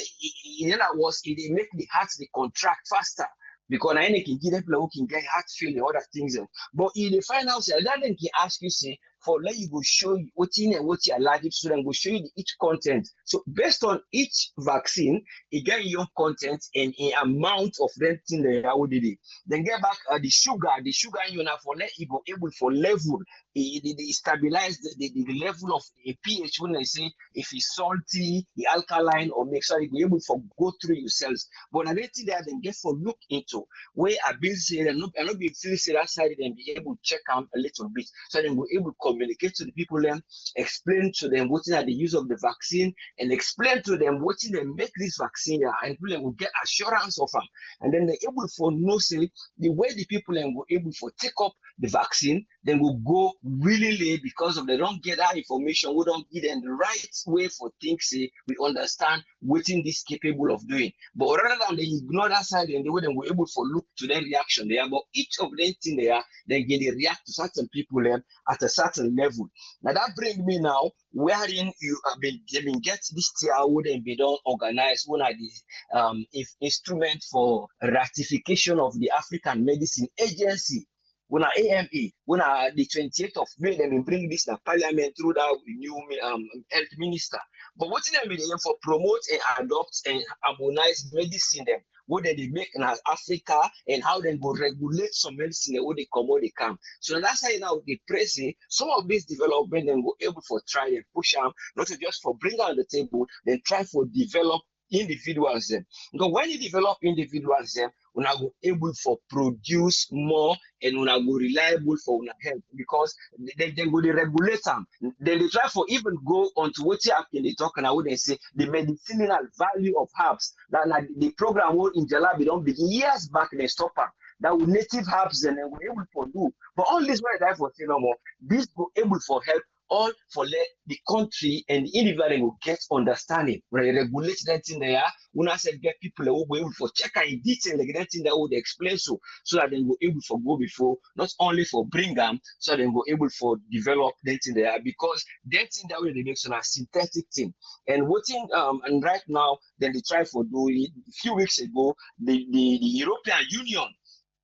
in other words it make the heart they contract faster because I can give them who can get heart failure other things. But in the final say that then can ask you say for let you go show you what in and what you allergic to, then go show you each content. So based on each vaccine, it get your content and an amount of that thing that how did it. Then get back the sugar in you now for let you go able for level. It stabilize the level of a pH when I say if it's salty, the alkaline or mixed, so you go able for go through your cells. But I think that then get for look into where I been say and not be feel say that side and be able to check out a little bit so then we're able to communicate to the people them, explain to them what is the use of the vaccine, and explain to them what is they make this vaccine, and people will get assurance of them. And then they're able for no say the way the people then were able for take up the vaccine, then will go willingly because of they don't get that information, we don't give them the right way for things, say we understand what in this capable of doing. But rather than they ignore that side and the way they were able for look to their reaction there, but each of them thing there, then they react to certain people at a certain level. Now that brings me now wherein you have been get this tier would be done organized one of the instrument for ratification of the African Medicine Agency. When AMA, when the 28th of May, they will bring this to Parliament through that new health minister. But what they be doing for promote and adopt and harmonize medicine them, what they make in Africa and how they go regulate some medicine where they come or they come. So that's how now they press some of this development and go able for try and push them, not just for bring on the table, then try for develop individuals them. Because when you develop individuals them, we are able for produce more and we are reliable for health because they go to regulate them. Then they try for even go on to what they talk and I would say the medicinal value of herbs. That like the program in Jalabi don't begin years back they stop them. That with native herbs and then we're able to do. But all this way I for say no more. This go able for help all for let the country and the individual will get understanding. When they regulate that thing there, when I said get people who will able for check in detail like that thing that would explain so that they will able for go before, not only for bring them, so they will able for develop that thing there because that thing that way they make some synthetic thing. And what in and right now then they try for do it a few weeks ago, the European Union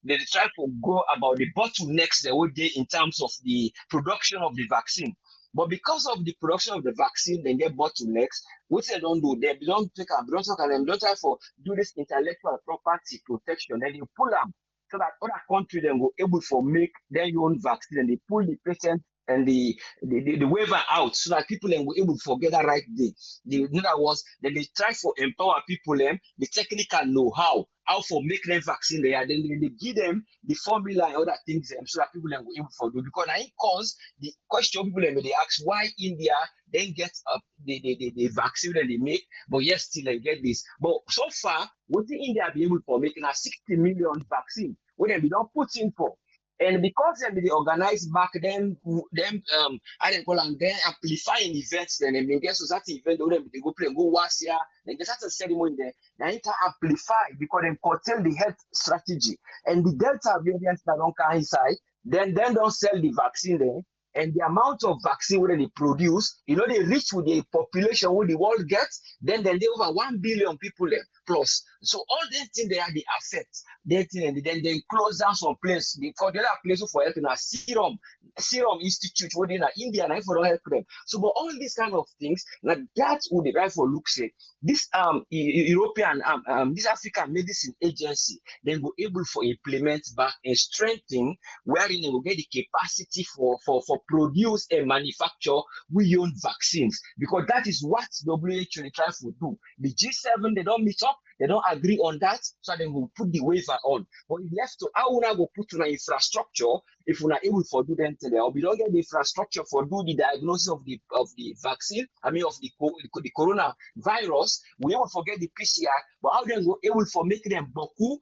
they try to go about the bottlenecks that would be in terms of the production of the vaccine. But because of the production of the vaccine, they get bottlenecks, which they don't do. They don't take a don't talk and they don't try for do this intellectual property protection. Then you pull them so that other countries then will able for make their own vaccine and they pull the patent and the waiver out so that people then will able to forget that right day. The other was that they try for empower people them the technical know-how for make them vaccine there, then they give them the formula and other things so that people then will able to do because I cause the question people then they ask why India then gets the vaccine that they make, but yes, still they get this. But so far, what the India be able for making a 60 million vaccine, what they don't put in for. And because they organized back then, I didn't call them then amplifying events. Then they get society event, they go play, go watch here. Then get a ceremony there. They can amplify because they curtail the health strategy. And the Delta variants that don't come inside, then don't sell the vaccine there. And the amount of vaccine that they produce, they reach with the population what the world gets, then they over 1 billion people there plus. So all them things they are the affect. Then they close down some place because the other place for help in a serum institute within India and for help them. So but all these kind of things, like that would the right for look say this European this African Medicine Agency then go able for implement back and strengthen wherein they will get the capacity for produce and manufacture we own vaccines because that is what WHO try to do. The G7 they don't meet up, they don't agree on that, so they will put the waiver on. But if left to how we go put on infrastructure if we're not able to do them today, or we don't get the infrastructure for do the diagnosis of the vaccine, I mean of the coronavirus, we won't forget the PCR, but how they go able for making them boku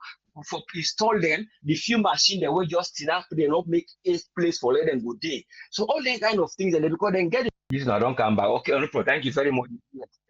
for install them the few machine that will just enough they not make a place for let them go day. So all that kind of things and they because then get it. This now don't come back. Okay, thank you very much.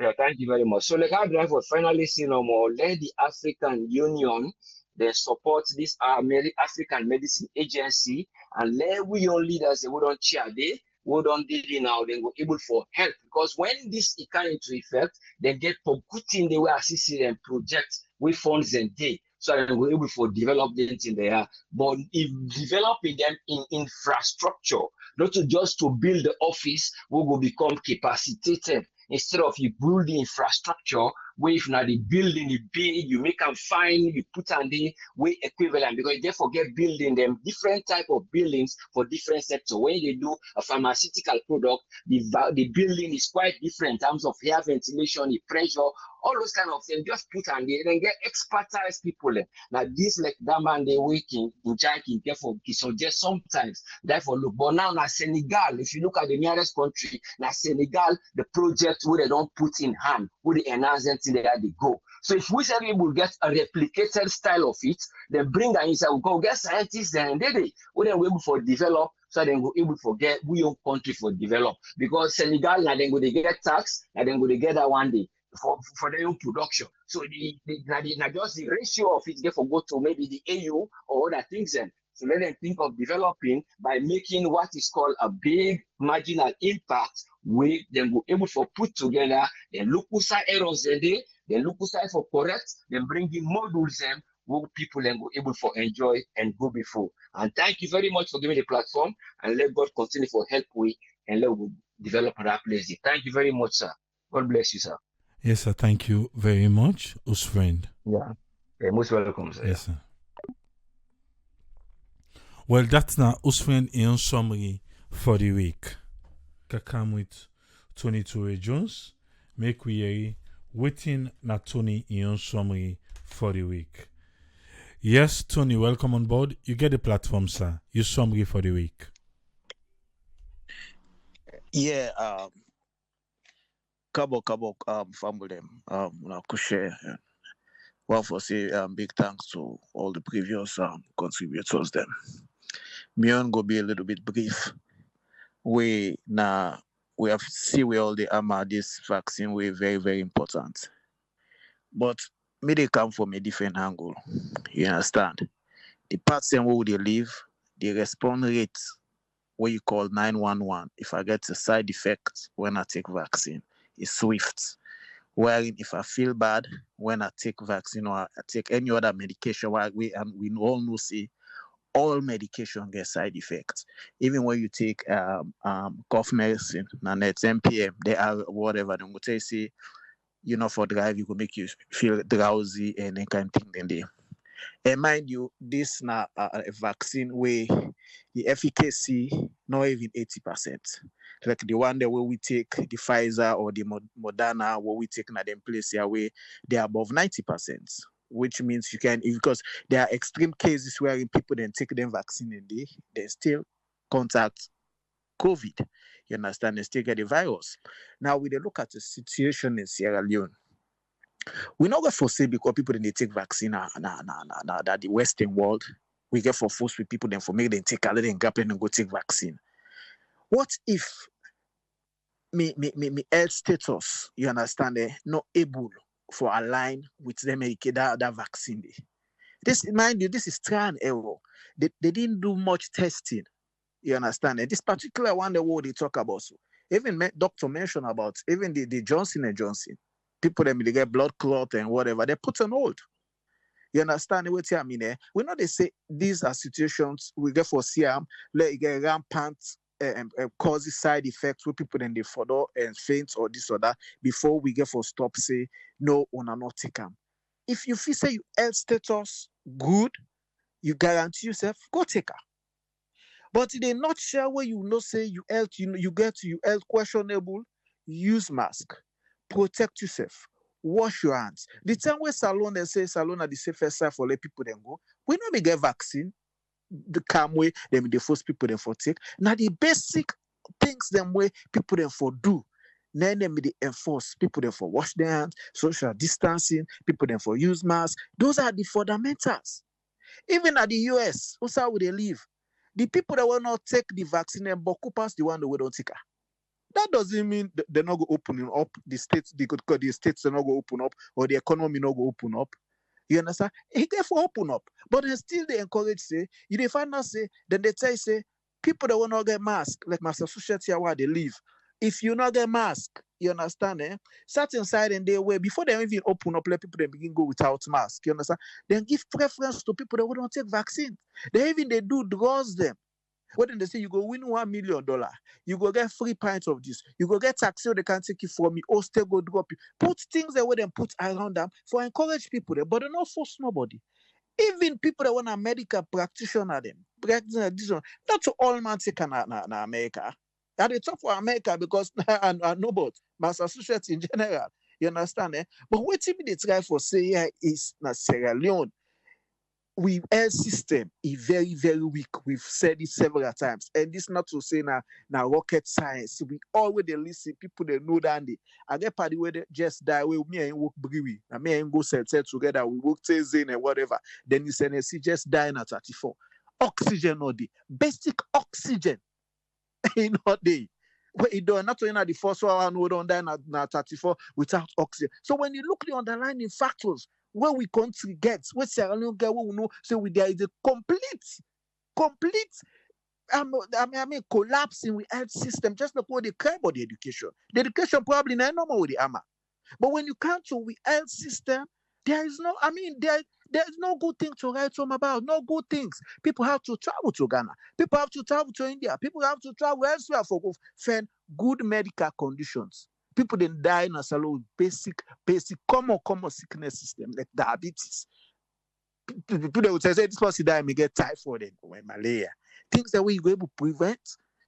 Yeah, thank you very much. So like our drive for finally see no more let the African Union they support this African Medicine Agency and let we all leaders they wouldn't chair they who don't did it now, they were able for help because when this come into effect, they get for good thing they were assisting and project with funds and day. So they were able for development in there. But if developing them in infrastructure, not to just to build the office, we will become capacitated. Instead of you build the infrastructure, where if not the building the big, you make them fine, you put on the way equivalent because they forget building them different type of buildings for different sectors. When they do a pharmaceutical product, the building is quite different in terms of air ventilation, the pressure, all those kind of things, just put and they then get expertise people. Now this like that man they working in Jackie, therefore he suggest sometimes. Therefore look, but now Senegal, if you look at the nearest country, now Senegal, the project where they don't put in hand, where they enhance it till there they go. So if we say we will get a replicated style of it, then bring that inside, we go get scientists and they we then able for develop, so then we able to get we own country for develop. Because Senegal now then go they get tax, and then go they get that one day for their own production. So now just the ratio of it get for go to maybe the AU or other things then. So let them think of developing by making what is called a big marginal impact way then go able to put together, then look inside errors then look inside for correct, then bring in modules them where people then go able to enjoy and go before. And thank you very much for giving the platform, and let God continue for help we and let we develop that place. Thank you very much, sir. God bless you, sir. Yes, sir. Thank you very much, us friend. Yeah. Most welcome, sir. Yes, sir. Well, that's now us friend in summary for the week. Come with Tony Toure Jones. Make we waiting na Tony in summary for the week. Yes, Tony, welcome on board. You get the platform, sir. Your summary for the week. Yeah, Kabo family na kushe. Well, for say big thanks to all the previous contributors then. Me on go be a little bit brief. We have see we all the this vaccine we very, very important. But me they come from a different angle. You understand? The person where they live, the response rate what you call 911, if I get a side effect when I take vaccine, is swift. Wherein if I feel bad when I take vaccine or I take any other medication, we all know see all medication get side effects. Even when you take cough medicine, and it's MPM, they are whatever, they will say, for drive, you can make you feel drowsy and that kind of thing. Then they. And mind you, this now a vaccine where the efficacy not even 80%. Like the one that where we take the Pfizer or the Moderna, where we take na them place here where they are above 90%. Which means you can, because there are extreme cases where people then take them vaccine and they still contact COVID. You understand? They still get the virus. Now, we look at the situation in Sierra Leone. We not get for say because people then they take vaccine that the Western world. We get for force with people then for make them take a little grappling and go take vaccine. What if me health status, you understand, not able for align with them that vaccine? This, mind you, this is trial and error. They didn't do much testing. You understand? This particular one, the word they talk about. So even doctor mentioned about even the Johnson & Johnson. People them they get blood clot and whatever, they put on hold. You understand what I mean? We know they say these are situations we get for CM, let it get rampant causes side effects where people then they fall and faint or this or that before we get for stop say no on not take them. If you feel say your health status good, you guarantee yourself go take her. But in a nutshell, where you know say you health, you get to your health questionable, use mask, protect yourself, wash your hands. The time where salon they say salon are the safest side for let people then go. We know we get vaccine. The calm way them the first people then for take. Now the basic things them way people then for do. Then them they enforce people then for wash their hands, social distancing, people then for use masks. Those are the fundamentals. Even at the US, what's how would they live? The people that will not take the vaccine and boku pass the one that we don't take. That doesn't mean they're not going to open up the states. The states are not going to open up or the economy not going to open up. You understand? It therefore open up, but then still they encourage say you find out say then they tell say people that will not get mask like my associates here where they live. If you not get mask, you understand? Sat inside and they way before they even open up, let people then begin go without mask. You understand? Then give preference to people that will not take vaccine. They do draws them. When they say you go win $1 million, you go get 3 pints of this, you go get taxi so they can take it from me, or still go drop you. Put things that they put around them for encourage people there, but they not force nobody. Even people that want a medical practitioner them, not to all man take in America. That it's tough for America because I know about my associates in general. You understand? Eh? But what if they try for say here is na Sierra Leone? We health system is very, very weak. We've said it several times. And this not to say now rocket science. We always listen, people they know that I get party where they just die where me and work brewery. And me and go set together, we work in and whatever. Then you say just dying at 34. Oxygen or the basic oxygen in not day. But it don't not only the first one who don't die at 34 without oxygen. So when you look the underlying factors, where we country gets, where Sierra Leone get, we know, so there is a complete collapsing with health system, just like what they care about the education. The education probably not normal with the AMA. But when you come to the health system, there is no, there's no good thing to write home about, no good things. People have to travel to Ghana. People have to travel to India. People have to travel elsewhere for find good medical conditions. People then die in a salon with basic common sickness system like diabetes. People that would say this person die may get typhoid and malaria. Things that we go able to prevent.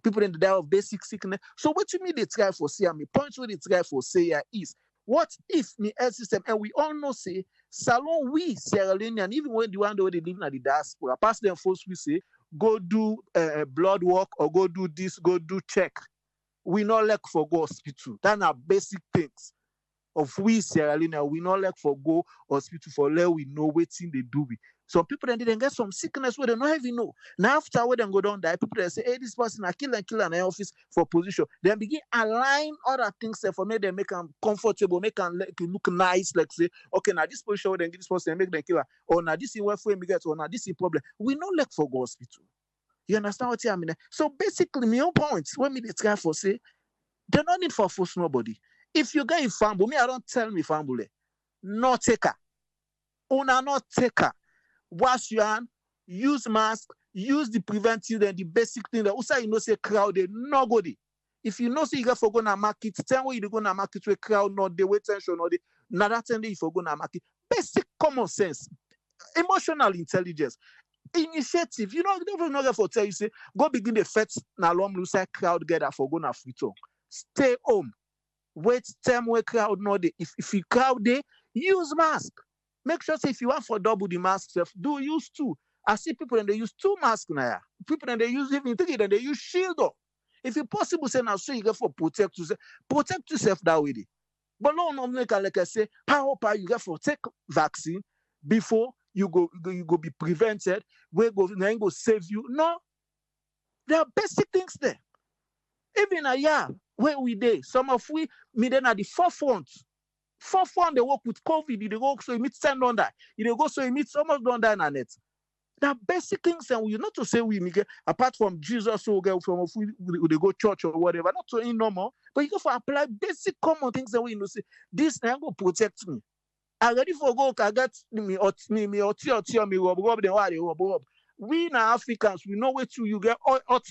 People then die of basic sickness. So what you mean they try for say, points what they try for say is what if me health system, and we all know say salon we Sierra Leonean, even when the one where they live in the diaspora, past them folks we say go do blood work or go do this, go do check. We not like for go hospital. That's our basic things. Of we Sierra Leone, we not like for go hospital for let we know what thing they do. Some people then didn't get some sickness where they not even know. Now after when they go down die, people they say, hey, this person I kill an office for position. Then begin align other things for me, they make them comfortable, make them look nice, like say, okay, now this position then get this person make them kill, or now this is where we get, or now this is problem. We not like for go hospital. You understand what I mean? So basically, my own points, when me try for say, they don't need for force nobody. If you get a fumble, me, I don't tell me fumble. Not taker. Una not taker. Wash your hand, use mask, use the preventive and the basic thing that also you know say crowd they no go there. If you know say you got for go na market, tell where you go na market where crowd not the wait tension or the another thing if you go na market. Basic common sense, emotional intelligence. Initiative, you know, you don't know for tell you say go begin the fete na long loose crowd gather for go na free talk. Stay home. Wait time where crowd not there. If you crowd there, use mask. Make sure say if you want for double the mask self, do use two. I see people and they use two masks now. People and they use even three and they use shield up. If you possible say now so you get for protect yourself that way. But no like I say, power you get for take vaccine before you go be prevented, where go save you. No, there are basic things there. Even a year where we did, some of we then at the forefront. They work with COVID, they go so you meet 10 on that. You go so you meet almost done that in net. There are basic things, and we not to say we get apart from Jesus who go from they go church or whatever, not so normal, but you go for apply basic common things that we know say this now go protect me. I ready for go I got me or me rub then why they rub. We now Africans, we know where to you get all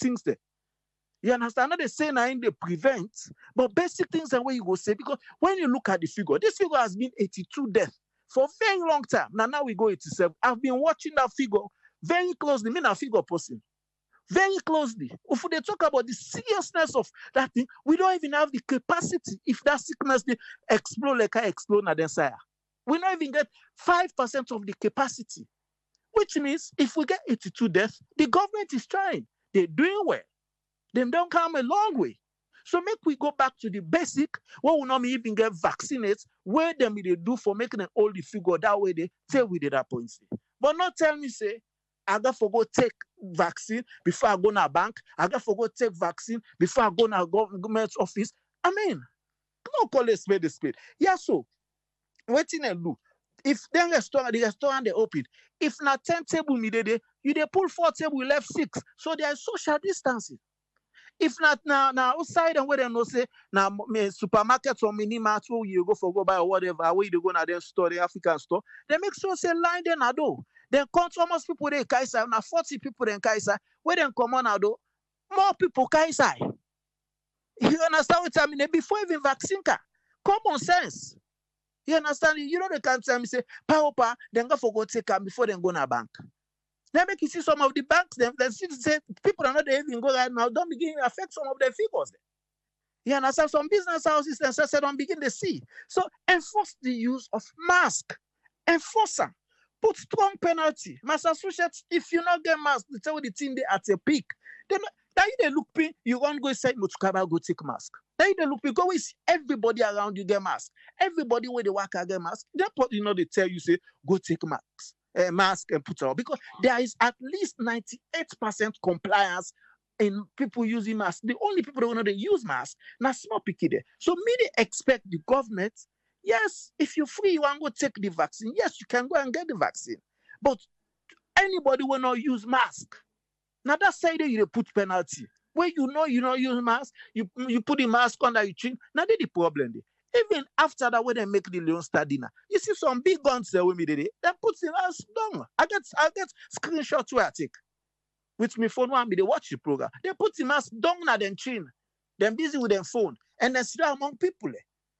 things there. You understand? Not the same in the prevent, but basic things are where you go say, because when you look at the figure, this figure has been 82 deaths for a very long time. Now we go 87. I've been watching that figure very closely. Me a figure person. Very closely. If they talk about the seriousness of that thing, we don't even have the capacity. If that sickness they explode like I explode na then say, we don't even get 5% of the capacity. Which means if we get 82 deaths, the government is trying. They're doing well. Them don't come a long way. So make we go back to the basic, what will not even get vaccinated, where them they do for making an old figure that way they tell we did that point. But not tell me say, I got to go take vaccine before I go to a bank. I got to go take vaccine before I go to a government office. I mean, no call it spade a spade. Yeah, so waiting and look. If then the restaurant they open, if not 10 table me they you they pull 4 table, left 6. So there is social distancing. If not now outside and where they no say now supermarkets or mini marts where you go for go buy or whatever, where you go na their store, the African store, they make sure say line then na do. Then count almost people they Kaisa, now 40 people then Kaisa, where then come on na do, more people Kaisa. You understand what I mean? Before even vaccine ka, common sense. You understand? You know they can't tell me say power then go for go take before they go na bank. Then make you see some of the banks, them say people are not even go right now. Don't begin to affect some of their figures. You understand? Some business houses themselves don't begin to see. So enforce the use of mask. Enforce them. Put strong penalty. Master associates, if you not get mask, they tell the team they at a peak. Then that you they look pin, you won't go say Mutukaba go take mask. Then they look pin, go with everybody around you get mask. Everybody where they work get mask. That part you know they tell you say go take mask and put it on, because there is at least 98% compliance in people using masks. The only people that want to use masks now small picky there. So me they expect the government. Yes, if you're free, you want to go take the vaccine. Yes, you can go and get the vaccine. But anybody will not use mask. Now that side you put penalty. Where you know you not use mask, you put the mask on that you chin. Now that's the problem there. Even after that, when they make the Leone study now, you see some big guns there with me today. They put the mask down. I get screenshots where I take. With my phone, one they watch the program. They put the mask down at them chin. They're busy with their phone. And they sit among people.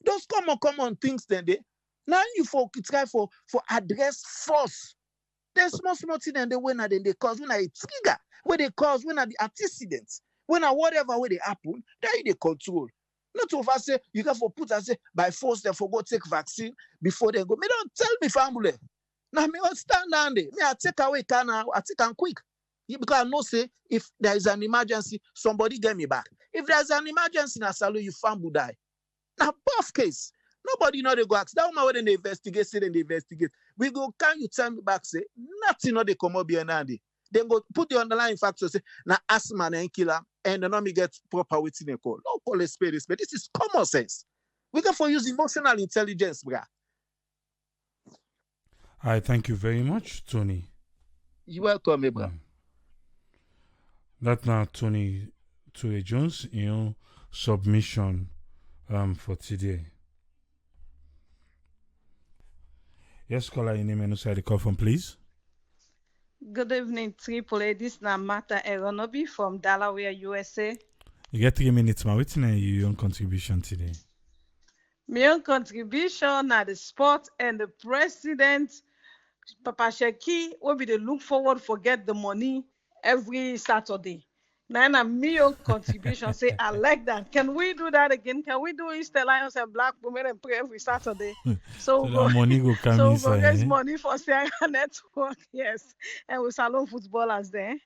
Those common things then they. Now you try for address force. There's small thing and they when they cause when I trigger, where they cause when the antecedents, when whatever where they happen, then they control. Not of us say you got for put and say by force they for go take vaccine before they go. Me don't tell me family. Now me will stand down there. Me I take away I take and quick. Because I know say if there is an emergency, somebody get me back. If there's an emergency in a salon, you family die. Now, both case, nobody know they go ask. That woman when they investigate, say they investigate. We go, can you tell me back, say, nothing no they come up behind it. Then go put the underlying factor, say, now asthma and killer, and then me get proper waiting they call. No call a spade. This is common sense. We can for use emotional intelligence, bruh. I thank you very much, Tony. You're welcome, bruh. That now Tony Jones, submission for today. Yes, caller, your name and inside the call from, please. Good evening, Triple. This is Martha Eronobi from Delaware, USA. You get 3 minutes, ma. What's your own contribution today? My own contribution at the sport and the president, Papa Sheki, will be the look forward for get the money every Saturday. Now, my own contribution say, I like that. Can we do that again? Can we do Easter Lions and Black Women and pray every Saturday? So money go come so inside, raise money for Sierra Network, yes, and with Salon footballers there.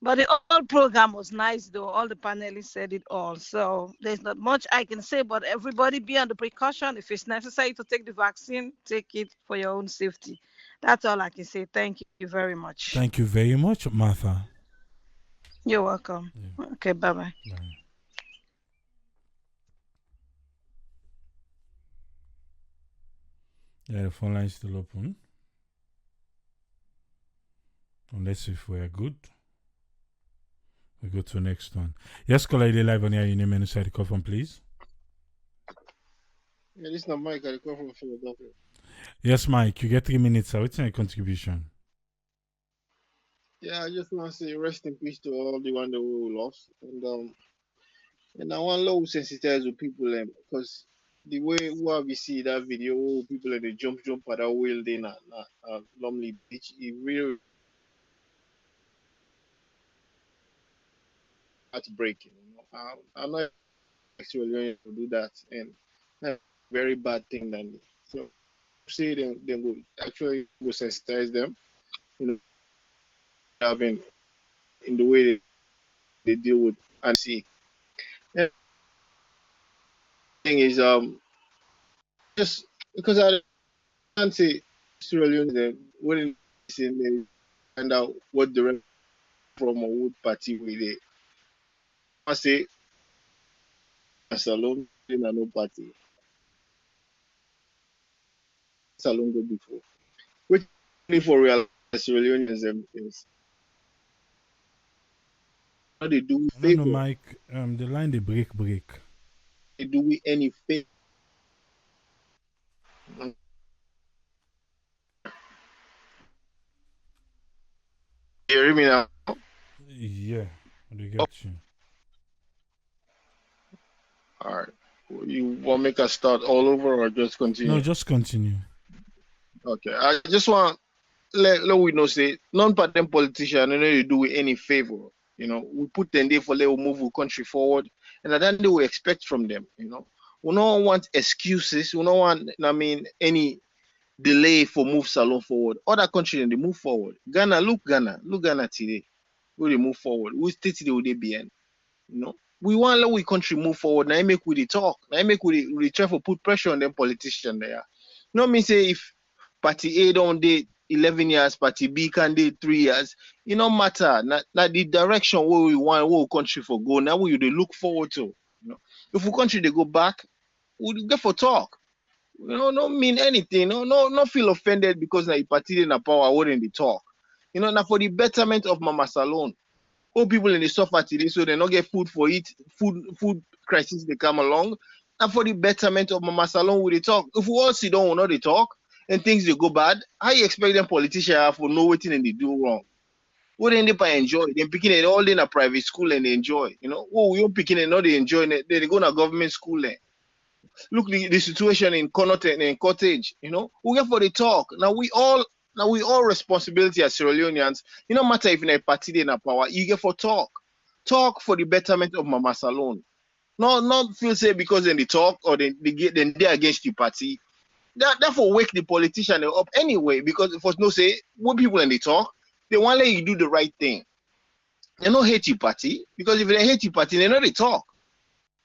But the whole program was nice, though. All the panelists said it all. So there's not much I can say, but everybody be under precaution. If it's necessary to take the vaccine, take it for your own safety. That's all I can say. Thank you very much. Thank you very much, Martha. You're welcome. Yeah. Okay, bye-bye. Bye. Yeah, the phone line is still open. Unless if we're good, we go to the next one. Yes, caller, you live on your name and inside the call from, please. Yeah, this is not Mike. I call from Philadelphia. Yes, Mike, you get 3 minutes. What's your contribution? Yeah, I just want to say rest in peace to all the one that we lost, and I want to sensitize with people because the way we see that video, people and they jump at that wheel then at Lumley Beach, it really heartbreaking. I'm not actually to do that, and that's a very bad thing. Then so say them go actually go sensitize them, having in the way they deal with and see. Yeah. Thing is just because I can't say Sierra Leone wouldn't find out what the from a wood party with it. I say Salon in no party. Salon go before. Which for real Sierra Leoneans is how they do favor. No, Mike, the line they break. They do we any favor. You hear me now? Yeah, I get you. All right. You want to make us start all over or just continue? No, just continue. Okay. I just want let we know say non-party politician, they do any favor. You know, we put them there for they will move the country forward, and then they will expect from them. You know, we don't want excuses. We don't want, I mean, any delay for move Salon forward. Other countries they move forward. Look Ghana today. Where they move forward. We state they will they be in. You know, we want let we country move forward. Now make we talk. Now make we try to put pressure on them politicians there. You know me say if party A don't date 11 years, party B can date 3 years. It don't matter. Not the direction where we want where country for go. Now we they look forward to. You know, if we country they go back, we get for talk. You know, don't mean anything. No feel offended because na party in a power wouldn't they talk. You know, now for the betterment of Mama Salon. All people in the suffer today, so they not get food for it, food crisis they come along. And for the betterment of Mama Salon, we they talk. If we all sit down, we not they talk, and things they go bad, how you expect them politicians for know what thing and they do wrong? What they end up enjoy? They picking it all in a private school and they enjoy. You know, we all picking it, not they enjoy it. They go to government school there. Look the situation in Connaught and Cottage. You know, we get for the talk. Now we all responsibility as Sierra Leoneans. It no matter if in a party in a power, you get for talk. Talk for the betterment of Mama Salon. Not feel say because then they talk or then they're against the party. Therefore wake the politician up anyway, because for no say when people in the talk, they want to let you do the right thing. They don't hate your party, because if they hate your party, they know they talk.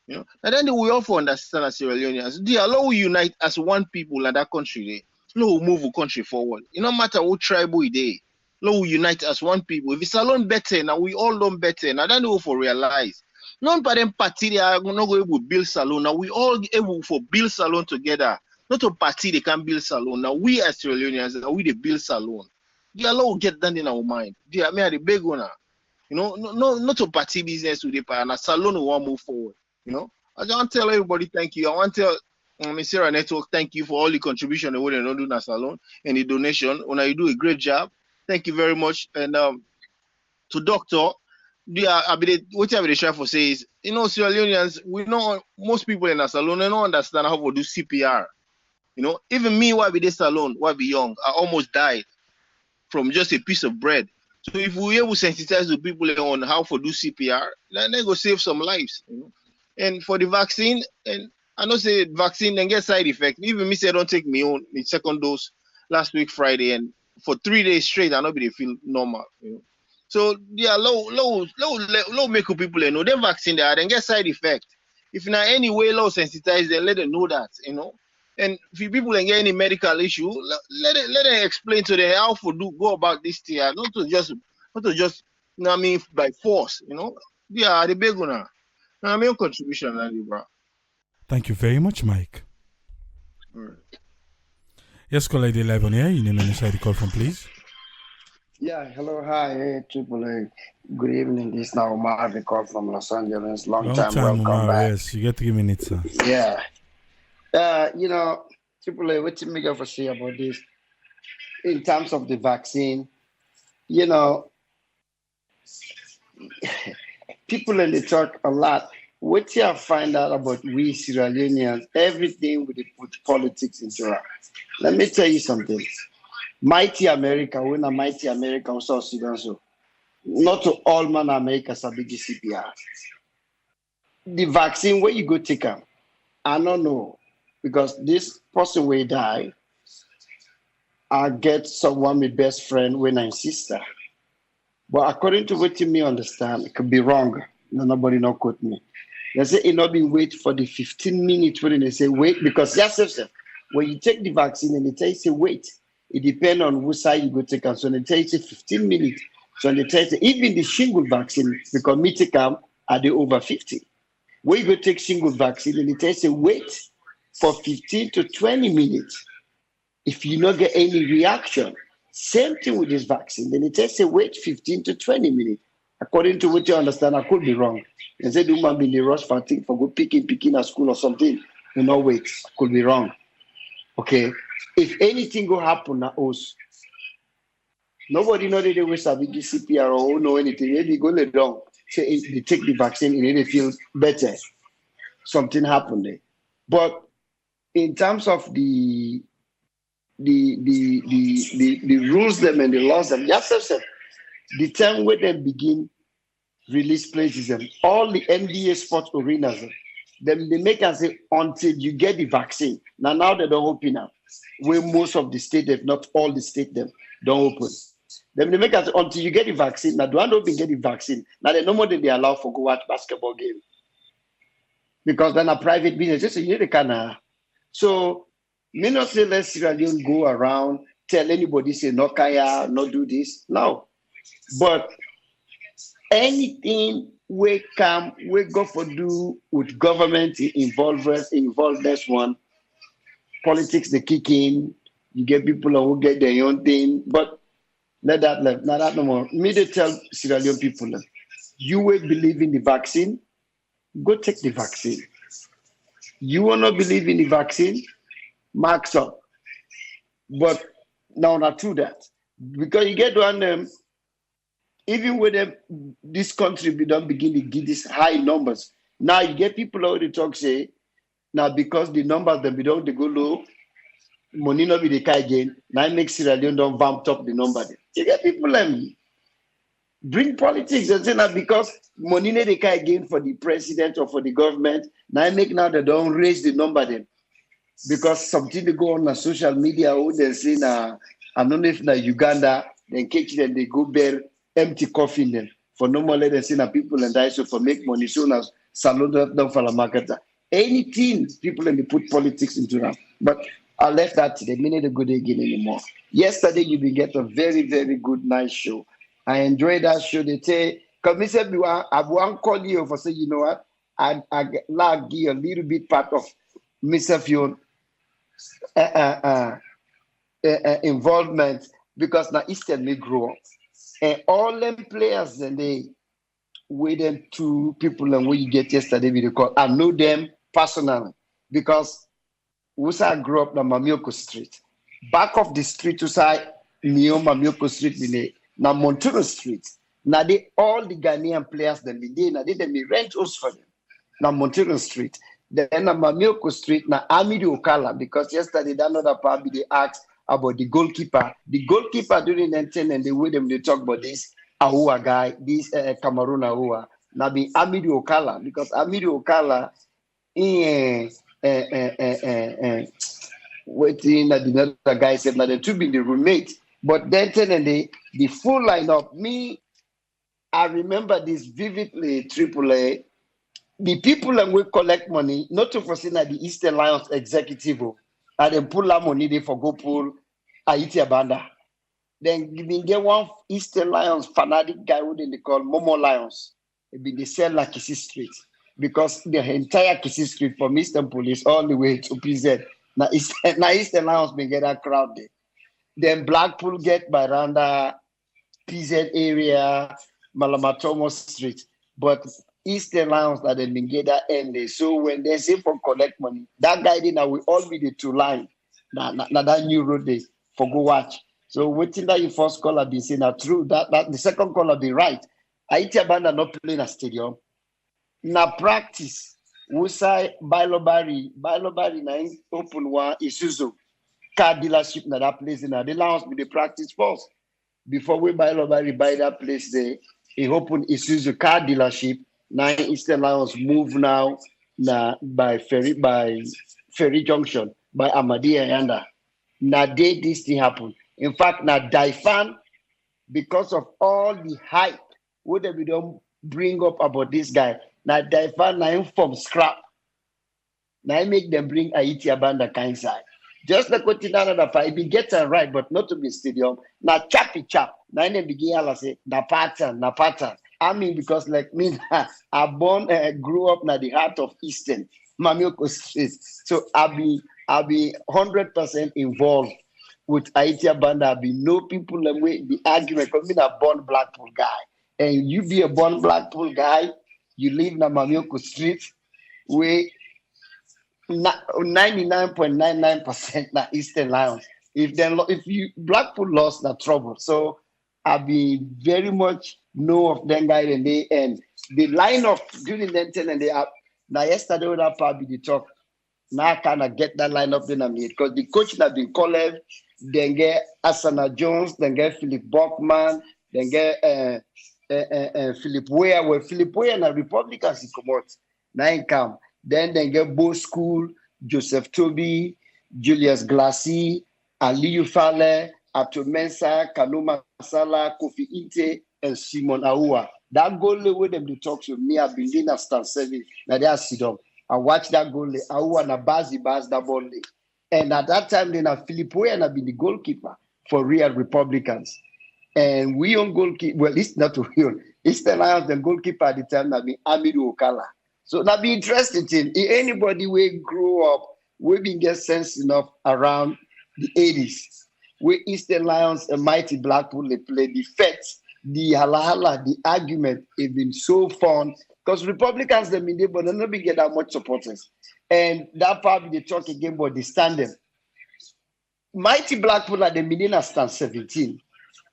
You know, and then we also understand as Sierra Leoneans, they allow we unite as one people in that country. No, move the country forward. It no matter what tribal it is. No, we unite as one people. If it's alone better, now we all done better. Now then we for realize. None of them party they are not going to build salon. Now we all able for build salon together. Not a party they can build salon. Now we as Sierra Leoneans, now we they build salon. They allow get that in our mind. They are the big one. You know, not a party business with the and a salon we want to move forward. You know, I just want to tell everybody thank you. I want to tell Sarah Network thank you for all the contribution that we don't do in a salon and the donation. When you do a great job, thank you very much. And to Doctor, what I will try for say is, you know, Sierra Leoneans, we know most people in a salon they don't understand how to do CPR. You know, even me, while we did salon, while we young, I almost died from just a piece of bread. So if we able to sensitize the people on how to do CPR, then they go save some lives. You know? And for the vaccine, and I know say vaccine then get side effect. Even me say don't take me on the second dose last week Friday, and for 3 days straight I not be feel normal. You know? So yeah, low make people know them vaccine they are then get side effect. If in any way low sensitize, then let them know that, you know. And if people can get any medical issue, let them explain to them how to go about this thing, not to just you know what I mean, by force, you know. Yeah, the big one. I mean contribution, bro. Thank you very much, Mike. All right. Yes, caller ID live on air. Your name and inside the call from, please. Yeah, hello, hi, hey, Triple A. Good evening. This is now Omar, the call from Los Angeles. Long time, welcome Omar, back. yes, you get 3 minutes, sir. Yeah. You know, Triple A, what do you make of a say about this? In terms of the vaccine, you know, people in the talk a lot. What you find out about we Sierra Leoneans, everything we put politics into it. Let me tell you something. Mighty America, when a mighty America was South Sudan, so not to all man America sabi the CPR. The vaccine, where you go take them, I don't know, because this person will die. I get someone my best friend when I'm sister. But according to what you may understand, it could be wrong. Nobody no quote me. They say it not be wait for the 15 minutes when they say wait, because yes, when you take the vaccine and they tell you say wait, it depends on which side you go take. And so they tell you say 15 minutes. So they tell you even the shingle vaccine, because me take them are they over 50. When you go take shingle vaccine and they tell you say wait for 15 to 20 minutes. If you not get any reaction, same thing with this vaccine. Then it tells you wait 15 to 20 minutes. According to what you understand, I could be wrong. They say, do man be in the rush for thing for go picking at school or something. You know, wait, could be wrong. Okay. If anything go happen na us, nobody know that they will have CPR or know anything. Maybe go let down. Say they take the vaccine and they feel better. Something happened there. But in terms of the rules them and the laws them, yes, the time when they begin release places, all the NBA sports arenas, them they make us say until you get the vaccine. Now they don't open up. Where most of the state, if not all the state, them don't open. Then they make us until you get the vaccine. Now, do I not get the vaccine? Now they no more than they allow for go watch basketball game because then a private business. Just you can. So, me not say let Sierra Leone go around tell anybody say no kaya, no do this. No, but anything we go for do with government involved one. Politics they kick in. You get people who get their own thing, but let that left. Not that no more. Me they tell Sierra Leone people, you will believe in the vaccine, go take the vaccine. You will not believe in the vaccine, marks up. But now not true that. Because you get one even with them, this country we don't begin to give these high numbers. Now you get people out the talk say, now because the numbers that we don't they go low, money not be the kind again. Now it makes Sierra Leone don't vamp up the number. You get people bring politics and say now because money not the kind again for the president or for the government. Now it make now they don't raise the number then. Because something they go on social media, who they say I don't know if na Uganda, then catch them, they go bear empty coffin then. For no more let them say people and die so for make money soon as salon down for the market. Anything people and they put politics into that. But I left that today. Me not go there again anymore. Yesterday you will get a very, very good nice show. I enjoyed that show. They say, come say I want call you for say, you know what? I like give a little bit part of Mr. Fion involvement because now Eastern may grow up. And all them players and they with them two people and what you get yesterday with the call. I know them personally because I grew up on Mamioko Street. Back of the street to side near Mamioko Street, na Monturo Street. Now they all the Ghanaian players them be now they rent us for them. Na Monturo Street. Then na Mamioko Street na Amidi Okala because yesterday that another part they asked about the goalkeeper. The goalkeeper during the 10 and the way them they talk about this Ahua guy, this Cameroon Ahua. Now be Amidi Okala because Amidi Okala waiting that the other guy said that the two be the roommate. But then 10 and the full lineup, me, I remember this vividly, AAA. The people that will collect money, not to foresee that the Eastern Lions executive, and then pull that money they for go pull Haiti Abanda. Then you get one Eastern Lions fanatic guy who they call Momo Lions. It be the sell like Kisi Street. Because the entire Kisi Street from Eastern Police all the way to PZ. Now Eastern Lions may get that crowd there. Then Blackpool get by around the PZ area, Malamatomo Street. But Eastern Lions that they been get that end there. So when they say for collect money, that guy then will all be the two line. Now that new road there for go watch. So waiting that your first caller be saying that true. That the second caller be right. Haiti Abanda not playing a stadium. Na practice, we say Bailobari na open one Isuzu car dealership na that place na the Lions be the practice first. Before we Bailobari buy that place there, he open Isuzu car dealership. Now Eastern Lions move now by Ferry Junction by Ahmadiyya Yanda. Now this thing happen. In fact, now Daifan, because of all the hype, what we don't bring up about this guy. Now Daifan now him from scrap. Now I make them bring Haiti Abanda kind side. Just like what another fight, he gets it right, but not to be stadium. Now chappy chap. Now I begin to say na pattern. I mean because like me, I grew up in the heart of Eastern Mamioko Street. So I'll be 100% involved with Haiti Abanda. I'll be no people and way the argument because I'm a born Blackpool guy. And you be a born Blackpool guy, you live in Mamioko Street, where 99.99% na Eastern Lions. If you Blackpool lost, that trouble. So I'll be very much know of them guy and they end. The lineup during the 10 and they up. Now yesterday when I probably the talk. Now I kind of get that lineup in a minute because the coach that been called, then get Asana Jones, then get Philip Bachman, then get Philip Weah. Well, Philip Weah and the Republicans come out. Now come. Then they get Bo School, Joseph Toby, Julius Glassy, Aliyu Fale, Ato Mensah, Kanuma Masala, Kofi Inte, and Simon Aoua. That goal with them to talk to me, I've been in a stand 7. Now they are sit down. I watch that goal. Aoua na Baz that ball. And at that time, then Philip Weah had been the goalkeeper for Real Republicans. And we on goalkeeper, well, it's not real. It's the Lions, the goalkeeper at the time, that be Amidu Okala. So now be interested in anybody we grew up, we been get sense enough around the 80s. Where Eastern Lions and Mighty Blackpool, they play the fets, the halahala, the argument, it been so fun. Because Republicans, they been there, but they not been get that much supporters. And that probably they talk again, but they stand them. Mighty Blackpool are the Medina stand 17.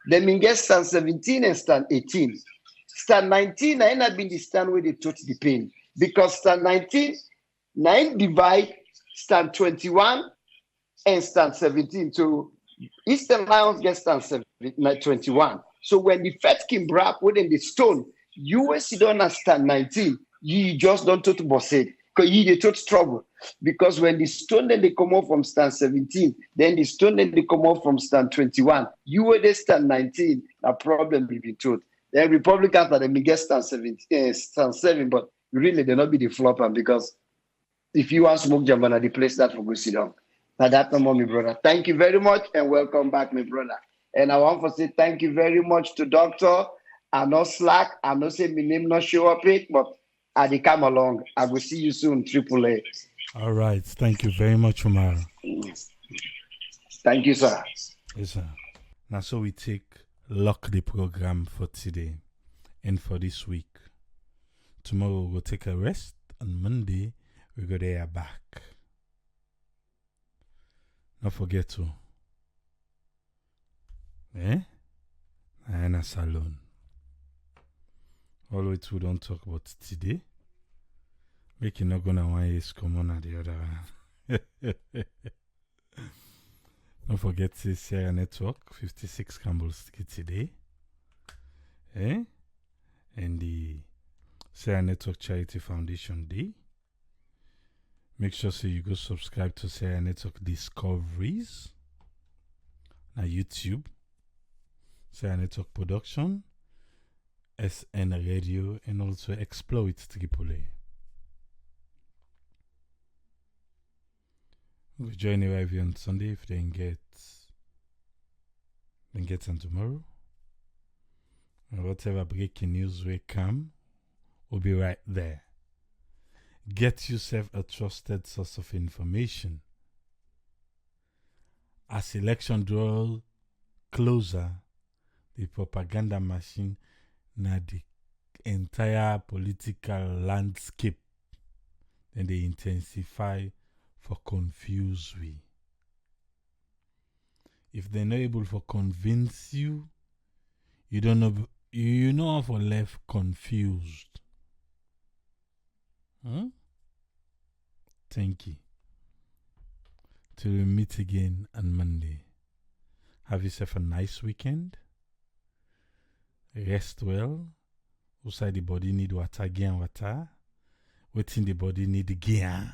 They mean get stand 17 and stand 18. Stand 19, I not been the stand where they touch the pain. Because stand 19, 9 divide stand 21 and stand 17. So Eastern Lions get stand 21. So when the Fat King Brap within the stone, USC don't stand 19. You just don't touch Bossed. Because you they touch trouble. Because when the stone then they come off from stand 17, then the stone then they come off from stand 21. You were they stand 19, a problem will be told. Then Republicans are the biggest stand 7, but really they not be the flopper because if you want smoke jambana, the place that for go sit down. Now that's no more, my brother. Thank you very much and welcome back, my brother. And I want to say thank you very much to Doctor. I know slack. I know say my name not show up it, but I dey come along. I will see you soon, AAA. All right. Thank you very much, Umar. Thank you, sir. Yes, sir. Now, so we lock the program for today and for this week. Tomorrow we'll take a rest. On Monday, we go there back. Don't forget to. In a salon. Always we don't talk about today. Make you not gonna want is common at the other one. Don't forget to Sierra Network 56 Campbell Street today. And the Sierra Network Charity Foundation Day. Make sure so you go subscribe to Sierra Network Discoveries on YouTube. Sierra Network Production, SN Radio, and also Exploit AAA. We'll join you live on Sunday if they get on tomorrow. And whatever breaking news will come, we'll be right there. Get yourself a trusted source of information. As election draws closer, the propaganda machine na the entire political landscape, then they intensify for confuse we. If they're not able to convince you, you don't know, you know how for left confused. Thank you. Till we meet again on Monday. Have yourself a nice weekend. Rest well. Outside the body need water, again water. Waiting the body need again.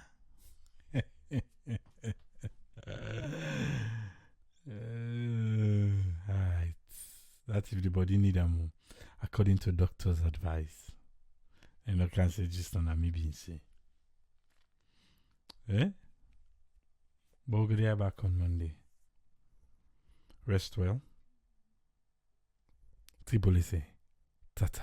Alright. That's if the body need a more, according to doctor's advice. And I can say just on a maybe say. But we'll get back on Monday. Rest well. Triple say, tata.